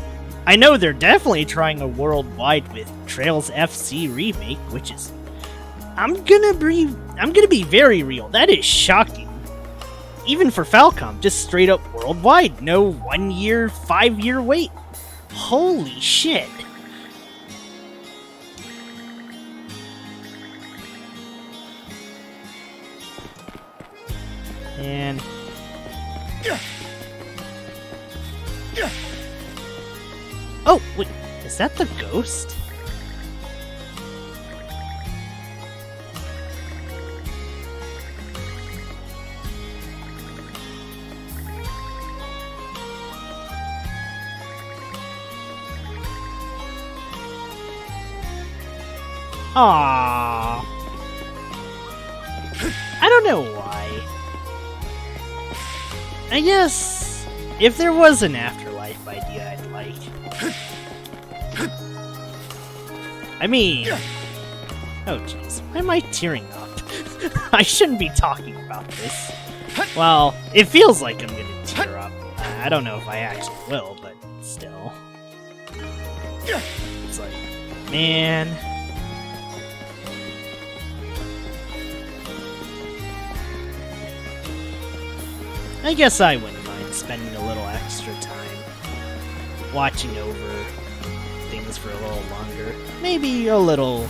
I know they're definitely trying a worldwide with Trails FC remake, which is... I'm gonna be very real. That is shocking. Even for Falcom, just straight up worldwide. No 1 year, 5 year wait. Holy shit. And... Oh, wait, is that the ghost? Aww. I don't know why. I guess if there was an afterlife idea I'd like. I mean... Oh jeez, why am I tearing up? I shouldn't be talking about this. Well, it feels like I'm gonna tear up. I don't know if I actually will, but still. It's like, man... I guess I wouldn't mind spending a little extra time watching over things for a little longer. Maybe a little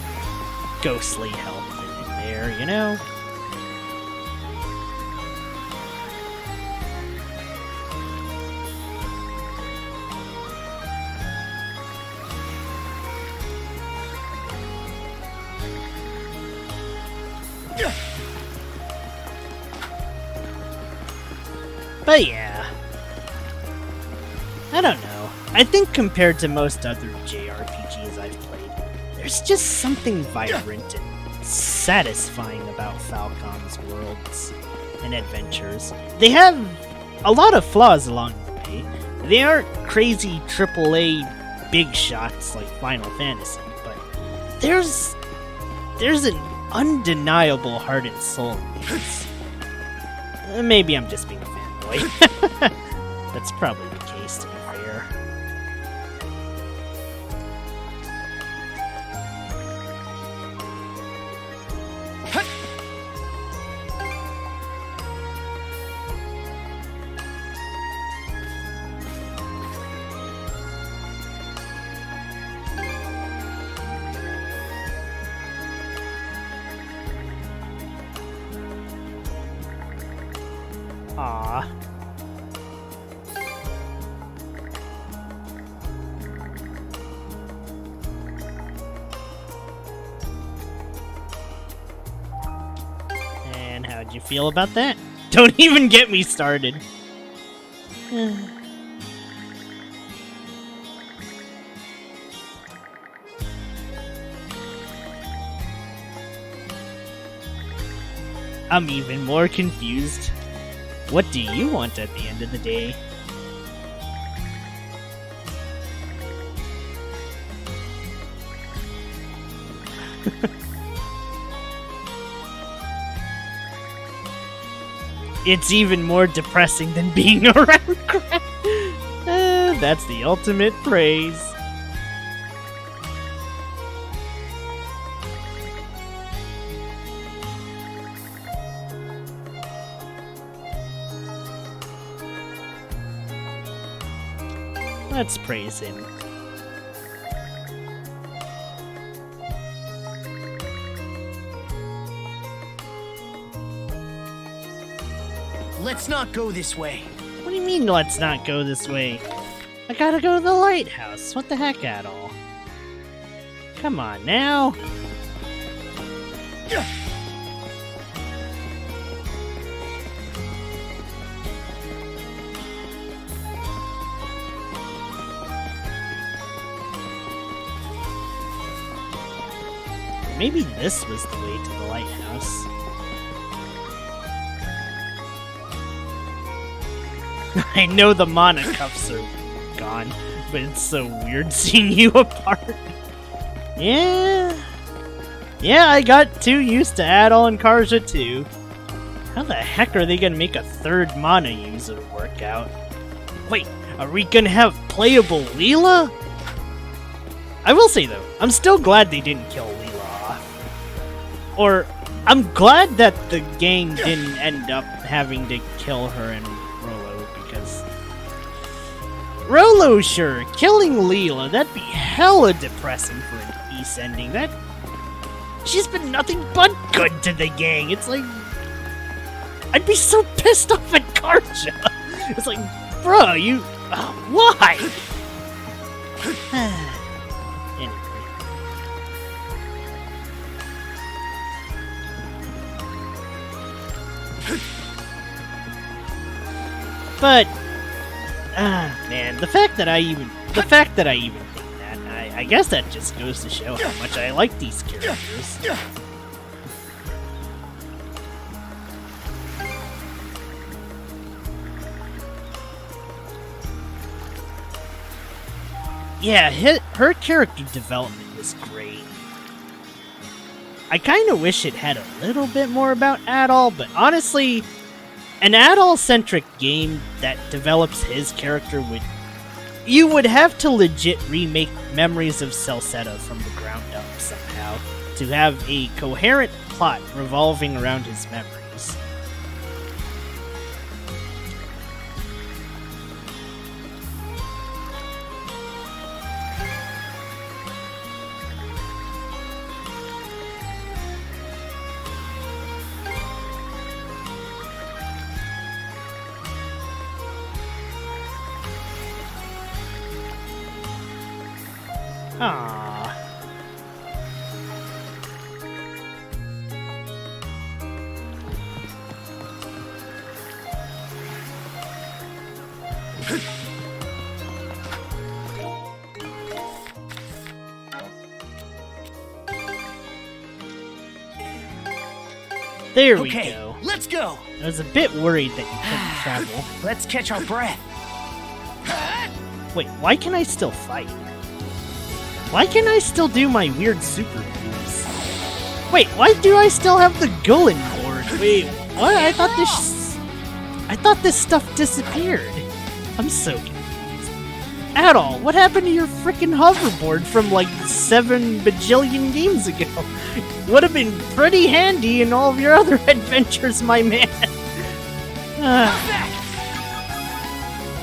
ghostly help in there, you know? But yeah, I don't know. I think compared to most other JRPGs I've played, there's just something vibrant and satisfying about Falcom's worlds and adventures. They have a lot of flaws along the way. They aren't crazy AAA big shots like Final Fantasy, but there's an undeniable heart and soul in these. Maybe I'm just being a fanboy. That's probably the case, to be fair. Aww. And how'd you feel about that? Don't even get me started. I'm even more confused. What do you want at the end of the day? It's even more depressing than being around crap. That's the ultimate praise. Let's praise him. Let's not go this way. What do you mean, let's not go this way? I gotta go to the lighthouse. What the heck at all? Come on now. Maybe this was the way to the lighthouse. I know the mana cuffs are gone, but it's so weird seeing you apart. Yeah, I got too used to Adol and Karja too. How the heck are they gonna make a third mana user work out? Wait, are we gonna have playable Leela? I will say though, I'm still glad they didn't kill Leela off. Or, I'm glad that the gang didn't end up having to kill her and Rolo, because... Rolo, sure, killing Leela, that'd be hella depressing for an Ys ending. She's been nothing but good to the gang. It's like... I'd be so pissed off at Karja. It's like, bro, you... why? Anyway. But, man, the fact that I even think that, I guess that just goes to show how much I like these characters. Yeah, her character development was great. I kind of wish it had a little bit more about Adol, but honestly, an Adol-centric game that develops his character you would have to legit remake Memories of Celceta from the ground up somehow to have a coherent plot revolving around his memories. Aww. There we go. Let's go. I was a bit worried that you couldn't travel. Let's catch our breath. Wait, why can I still fight? Why can I still do my weird super moves? Wait, why do I still have the Gulen board? Wait, what? I thought this stuff disappeared. I'm so confused. Adol, what happened to your freaking hoverboard from like 7 bajillion games ago? Would have been pretty handy in all of your other adventures, my man.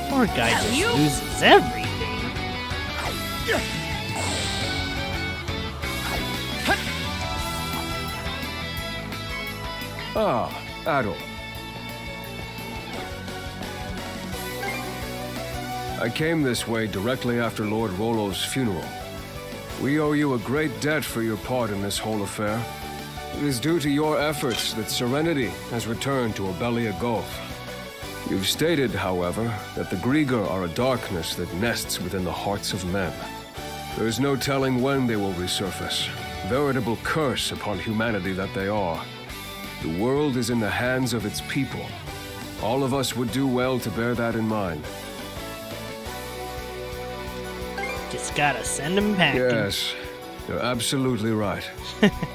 Poor guy just loses everything. Ah, Adol. I came this way directly after Lord Rolo's funeral. We owe you a great debt for your part in this whole affair. It is due to your efforts that Serenity has returned to Obelia Gulf. You've stated, however, that the Grieger are a darkness that nests within the hearts of men. There is no telling when they will resurface. Veritable curse upon humanity that they are. The world is in the hands of its people. All of us would do well to bear that in mind. Just gotta send him packing. Yes, you're absolutely right.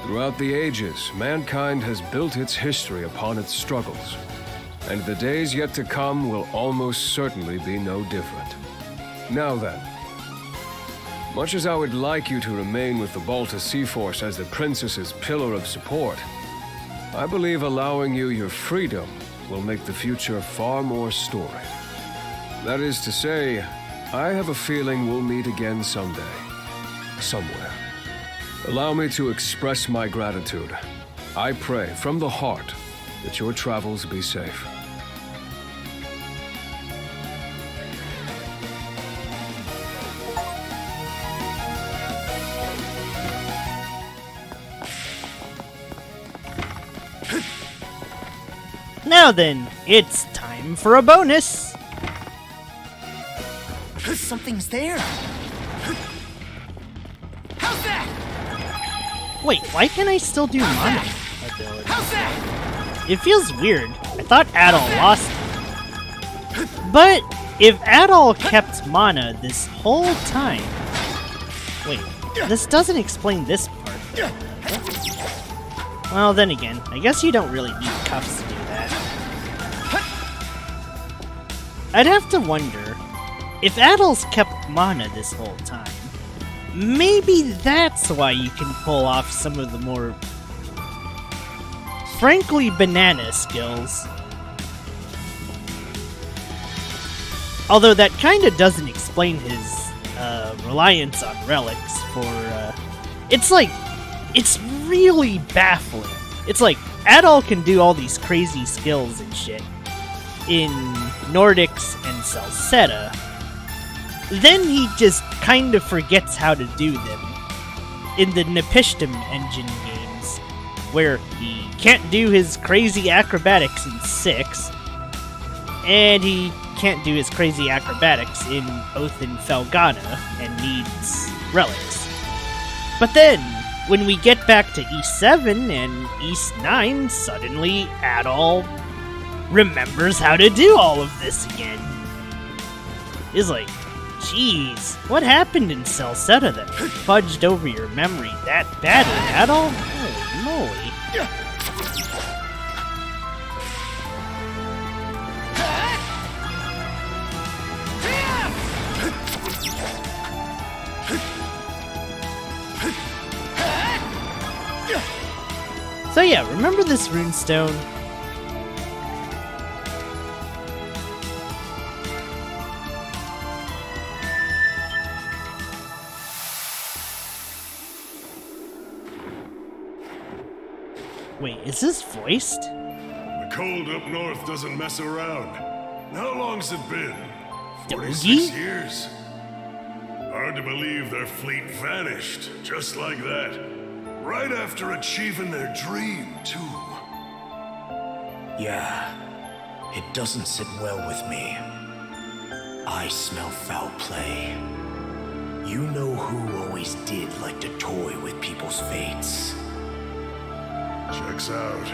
Throughout the ages, mankind has built its history upon its struggles. And the days yet to come will almost certainly be no different. Now then, much as I would like you to remain with the Balta Sea Force as the Princess's pillar of support, I believe allowing you your freedom will make the future far more storied. That is to say, I have a feeling we'll meet again someday. Somewhere. Allow me to express my gratitude. I pray from the heart that your travels be safe. Now then, it's time for a bonus. Something's there. How's that? Wait, why can I still do mana ability? How's that? It feels weird. I thought Adol lost it. But if Adol kept mana this whole time... Wait, this doesn't explain this part. Well, then again, I guess you don't really need cuffs to do that. I'd have to wonder, if Adol's kept mana this whole time, maybe that's why you can pull off some of the more, frankly, banana skills. Although that kinda doesn't explain his reliance on relics for, it's really baffling. It's like, Adol can do all these crazy skills and shit in Nordics and Salsetta. Then he just kind of forgets how to do them in the Nepishtim engine games, where he can't do his crazy acrobatics in 6, and he can't do his crazy acrobatics in Oath and Felghana and needs relics. But then, when we get back to E7 and East 9, suddenly Adol remembers how to do all of this again. It's like, jeez, what happened in Salsetta that fudged over your memory that badly, Adol? Holy moly. So yeah, remember this runestone? Wait, is this voiced? The cold up north doesn't mess around. How long's it been? 46 Doggy? years? Hard to believe their fleet vanished, just like that. Right after achieving their dream, too. Yeah, it doesn't sit well with me. I smell foul play. You know who always did like to toy with people's fates. Checks out.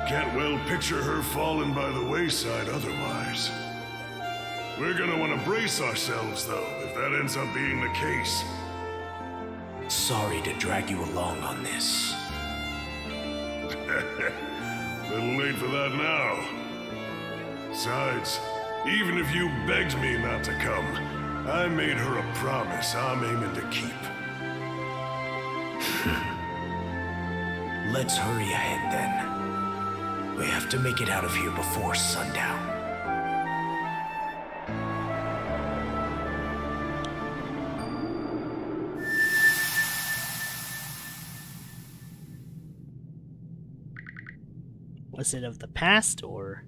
Can't well picture her falling by the wayside otherwise. We're gonna want to brace ourselves, though, if that ends up being the case. Sorry to drag you along on this. Little late for that now. Besides, even if you begged me not to come, I made her a promise I'm aiming to keep. Let's hurry ahead then. We have to make it out of here before sundown. Was it of the past, or...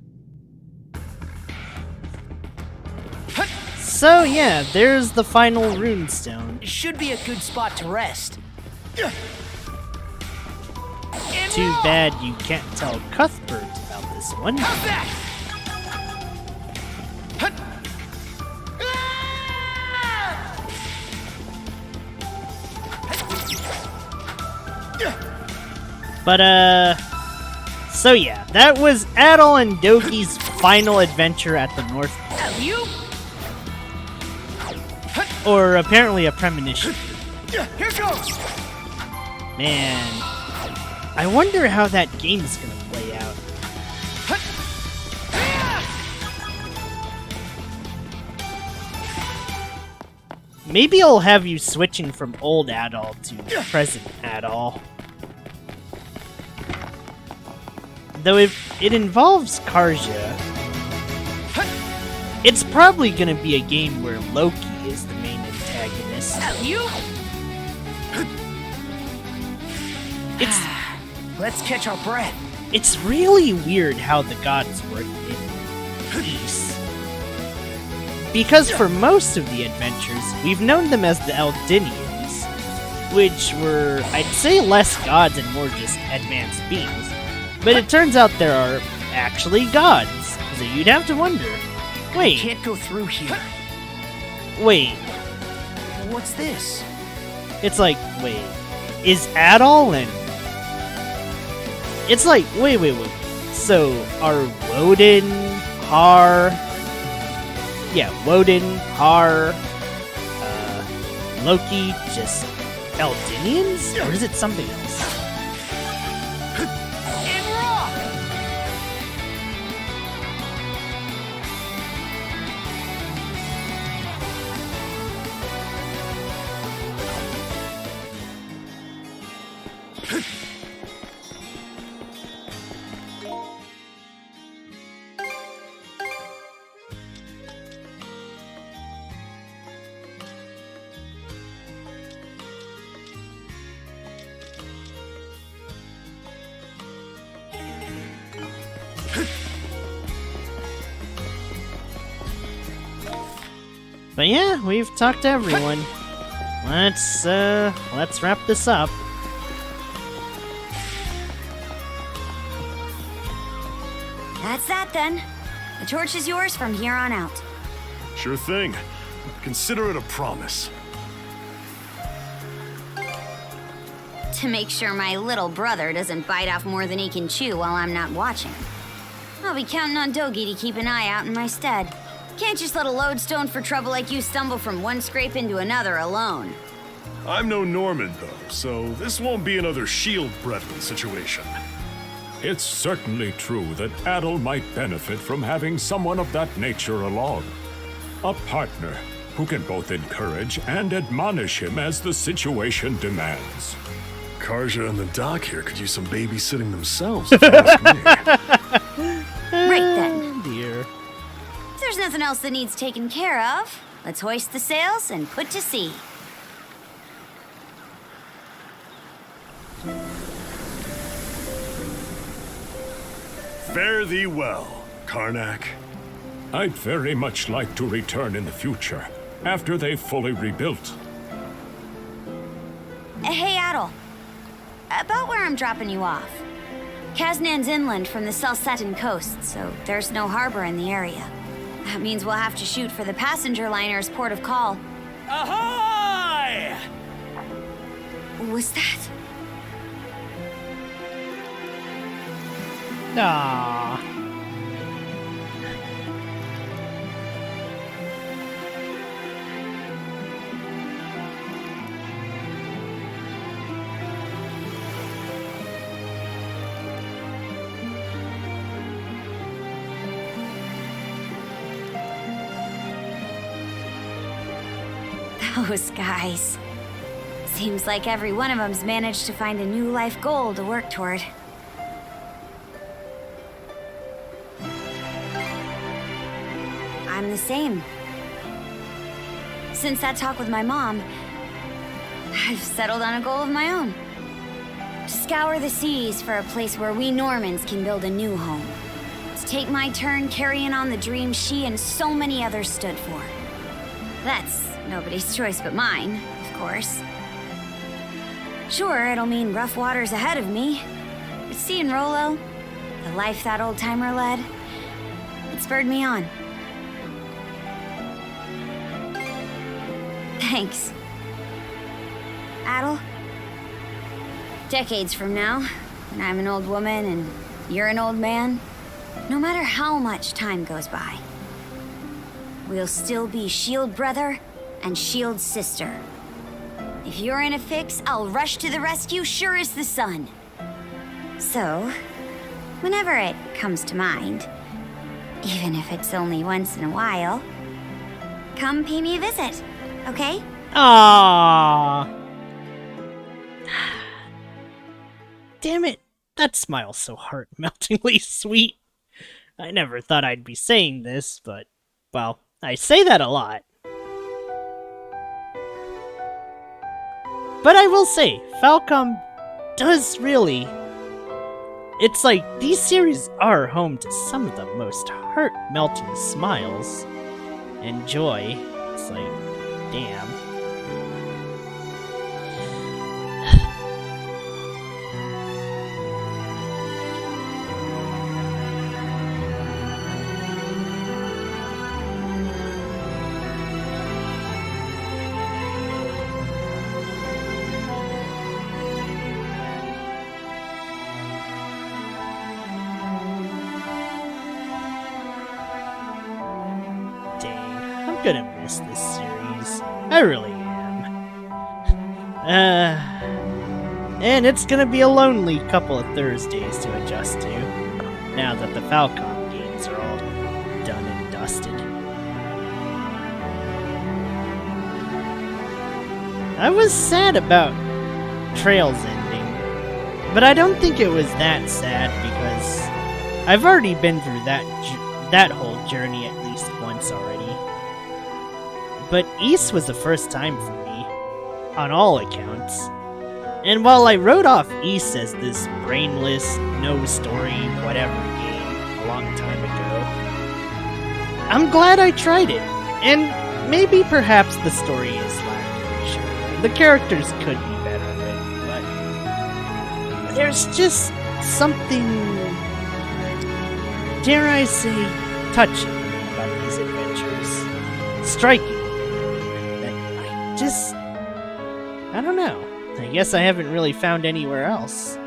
So yeah, there's the final runestone. It should be a good spot to rest. Too bad you can't tell Cuthbert about this one. How's that? But, so yeah, that was Adol and Dogi's final adventure at the North Pole. You? Or apparently a premonition. Here goes. Man, I wonder how that game's gonna play out. Maybe I'll have you switching from old Adol to present Adol. Though if it involves Karja, it's probably gonna be a game where Loki is the main antagonist. You? It's Let's catch our breath. It's really weird how the gods work in peace. Because for most of the adventures, we've known them as the Eldinians, which were, I'd say, less gods and more just advanced beings. But it turns out there are actually gods, so you'd have to wonder, wait, Can't go through here. wait, What's this? it's like, wait, is Adol and... It's like, wait, so are Woden, Har... Yeah, Woden, Har, Loki just Eldinians? Or is it something else? In rock! But yeah, we've talked to everyone. Let's wrap this up. That's that then. The torch is yours from here on out. Sure thing. Consider it a promise. To make sure my little brother doesn't bite off more than he can chew while I'm not watching. I'll be counting on Dogi to keep an eye out in my stead. Can't just let a lodestone for trouble like you stumble from one scrape into another alone. I'm no Norman, though, so this won't be another shield brethren situation. It's certainly true that Adel might benefit from having someone of that nature along. A partner who can both encourage and admonish him as the situation demands. Karja and the doc here could use some babysitting themselves, if you ask me. Right then. Dear. If there's nothing else that needs taken care of, let's hoist the sails and put to sea. Fare thee well, Karnak. I'd very much like to return in the future, after they've fully rebuilt. Hey, Adel. About where I'm dropping you off. Kaznan's inland from the Selsetan coast, so there's no harbor in the area. That means we'll have to shoot for the passenger liner's port of call. Ahoy! Was that? Aww. Those guys. Seems like every one of them's managed to find a new life goal to work toward. I'm the same. Since that talk with my mom, I've settled on a goal of my own. Scour the seas for a place where we Normans can build a new home. To take my turn carrying on the dream she and so many others stood for. That's nobody's choice but mine, of course. Sure, it'll mean rough waters ahead of me. But seeing Rolo, the life that old-timer led, it spurred me on. Thanks. Adel? Decades from now, when I'm an old woman and you're an old man, no matter how much time goes by, we'll still be Shield brother and Shield sister. If you're in a fix, I'll rush to the rescue sure as the sun. So, whenever it comes to mind, even if it's only once in a while, come pay me a visit, okay? Aww. Damn it. That smile's so heart-meltingly sweet. I never thought I'd be saying this, but, well, I say that a lot. But I will say, Falcom does really... It's like, these series are home to some of the most heart-melting smiles and joy. It's like, damn. I'm gonna miss this series. I really am. And it's gonna be a lonely couple of Thursdays to adjust to, now that the Falcom games are all done and dusted. I was sad about Trails ending, But I don't think it was that sad because I've already been through that whole journey at least once already. But Ys was the first time for me, on all accounts. And while I wrote off Ys as this brainless, no story, whatever game a long time ago, I'm glad I tried it. And maybe perhaps the story is lacking, sure. The characters could be better written, but there's just something, dare I say, touching about these adventures. Striking. I don't know. I guess I haven't really found anywhere else.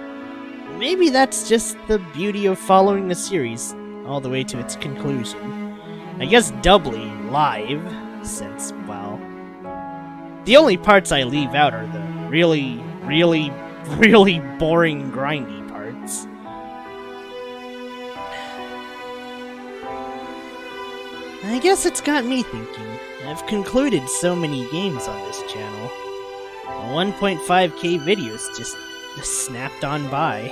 Maybe that's just the beauty of following the series all the way to its conclusion. I guess doubly live, since, well, the only parts I leave out are the really, really, really boring grindy parts. I guess it's got me thinking. I've concluded so many games on this channel. 1.5k videos just snapped on by.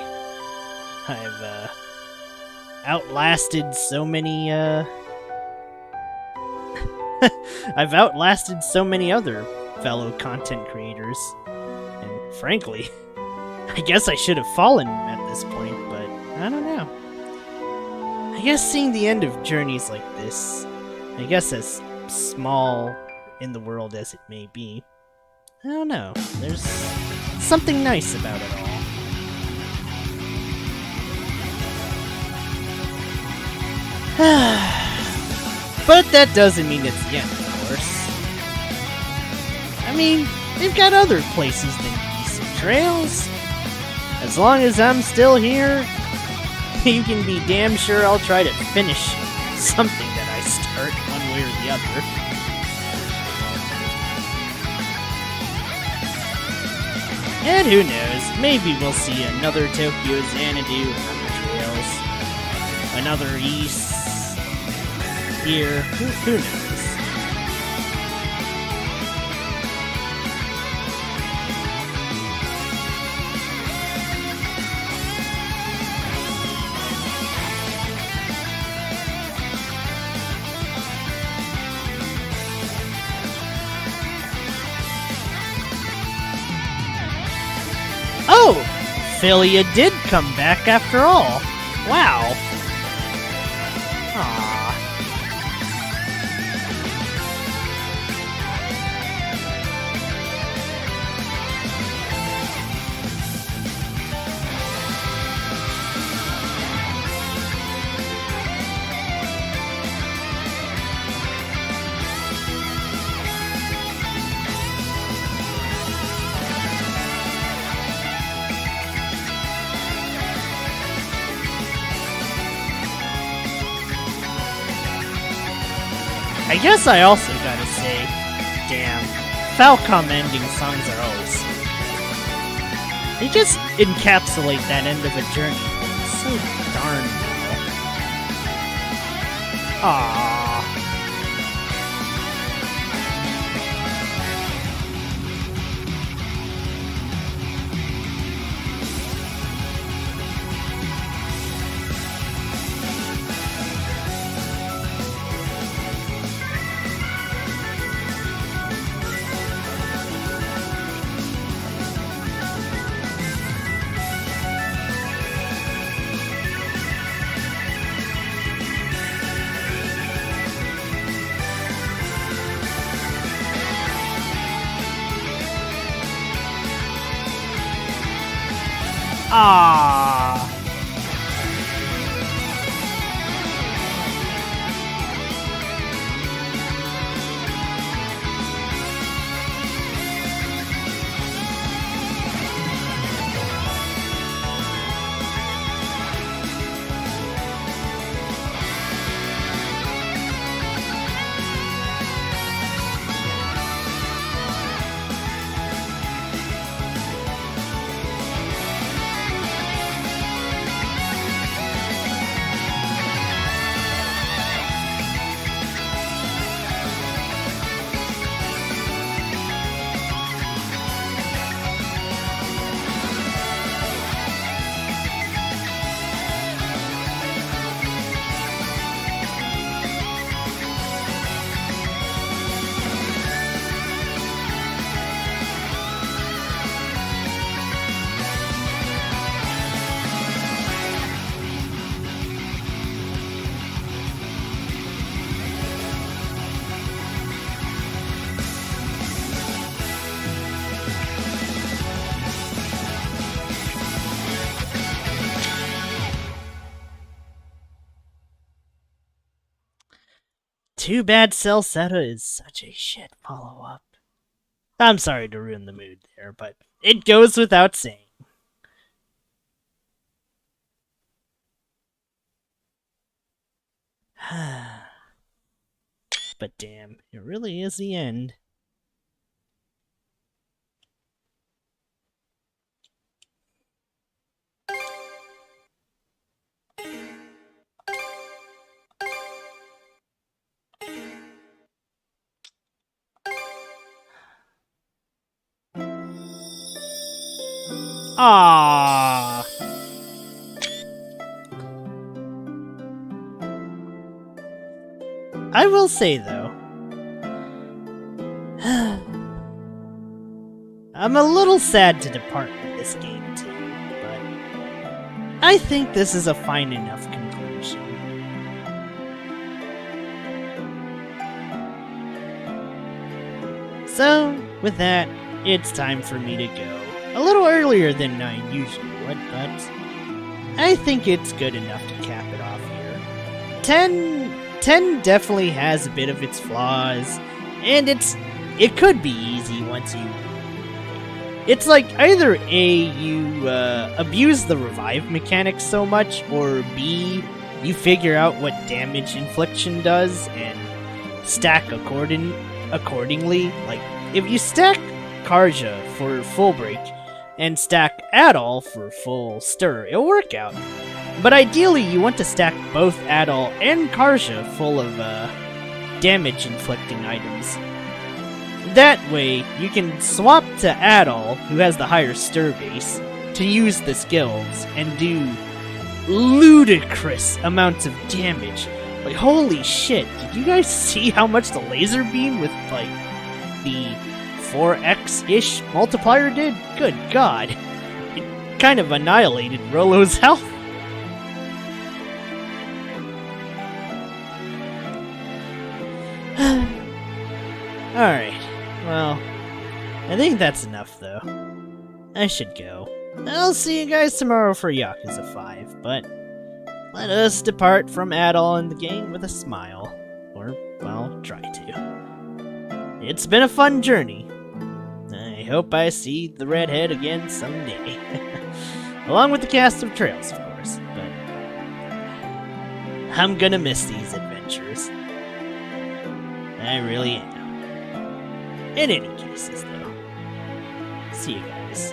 I've outlasted so many I've outlasted so many other fellow content creators. And frankly, I guess I should have fallen at this point, but I don't know. I guess seeing the end of journeys like this, I guess as small in the world as it may be, I don't know, there's something nice about it all. But that doesn't mean it's the end, of course. I mean, they've got other places than decent trails. As long as I'm still here, you can be damn sure I'll try to finish something that I start one way or the other. And who knows, maybe we'll see another Tokyo Xanadu, another Trails, another Ys here, who knows. Oh! Philia did come back after all. Wow. Aww. I guess I also gotta say, damn, Falcom ending songs are always so good. They just encapsulate that end of a journey so darn well. Aww. Ah. Too bad Celceta is such a shit follow-up. I'm sorry to ruin the mood there, but it goes without saying. But damn, it really is the end. Ah. I will say though, I'm a little sad to depart with this game too, but I think this is a fine enough conclusion. So, with that, it's time for me to go. A little earlier than I usually would, but I think it's good enough to cap it off here. 10 definitely has a bit of its flaws, and it could be easy once you... It's like either A, you abuse the revive mechanic so much, or B, you figure out what damage infliction does and stack accordingly. Like, if you stack Karja for full break and stack Adol for full stir, it'll work out. But ideally, you want to stack both Adol and Karja full of damage-inflicting items. That way, you can swap to Adol, who has the higher stir base, to use the skills and do ludicrous amounts of damage. Like, holy shit, did you guys see how much the laser beam with, like, the 4x-ish multiplier did? Good god. It kind of annihilated Rolo's health. Alright, well, I think that's enough though. I should go. I'll see you guys tomorrow for Yakuza 5, but let us depart from Adol and the gang with a smile. Or, well, try to. It's been a fun journey. I hope I see the redhead again someday. Along with the cast of Trails, of course, but I'm gonna miss these adventures. I really am. In any cases, though, see you guys.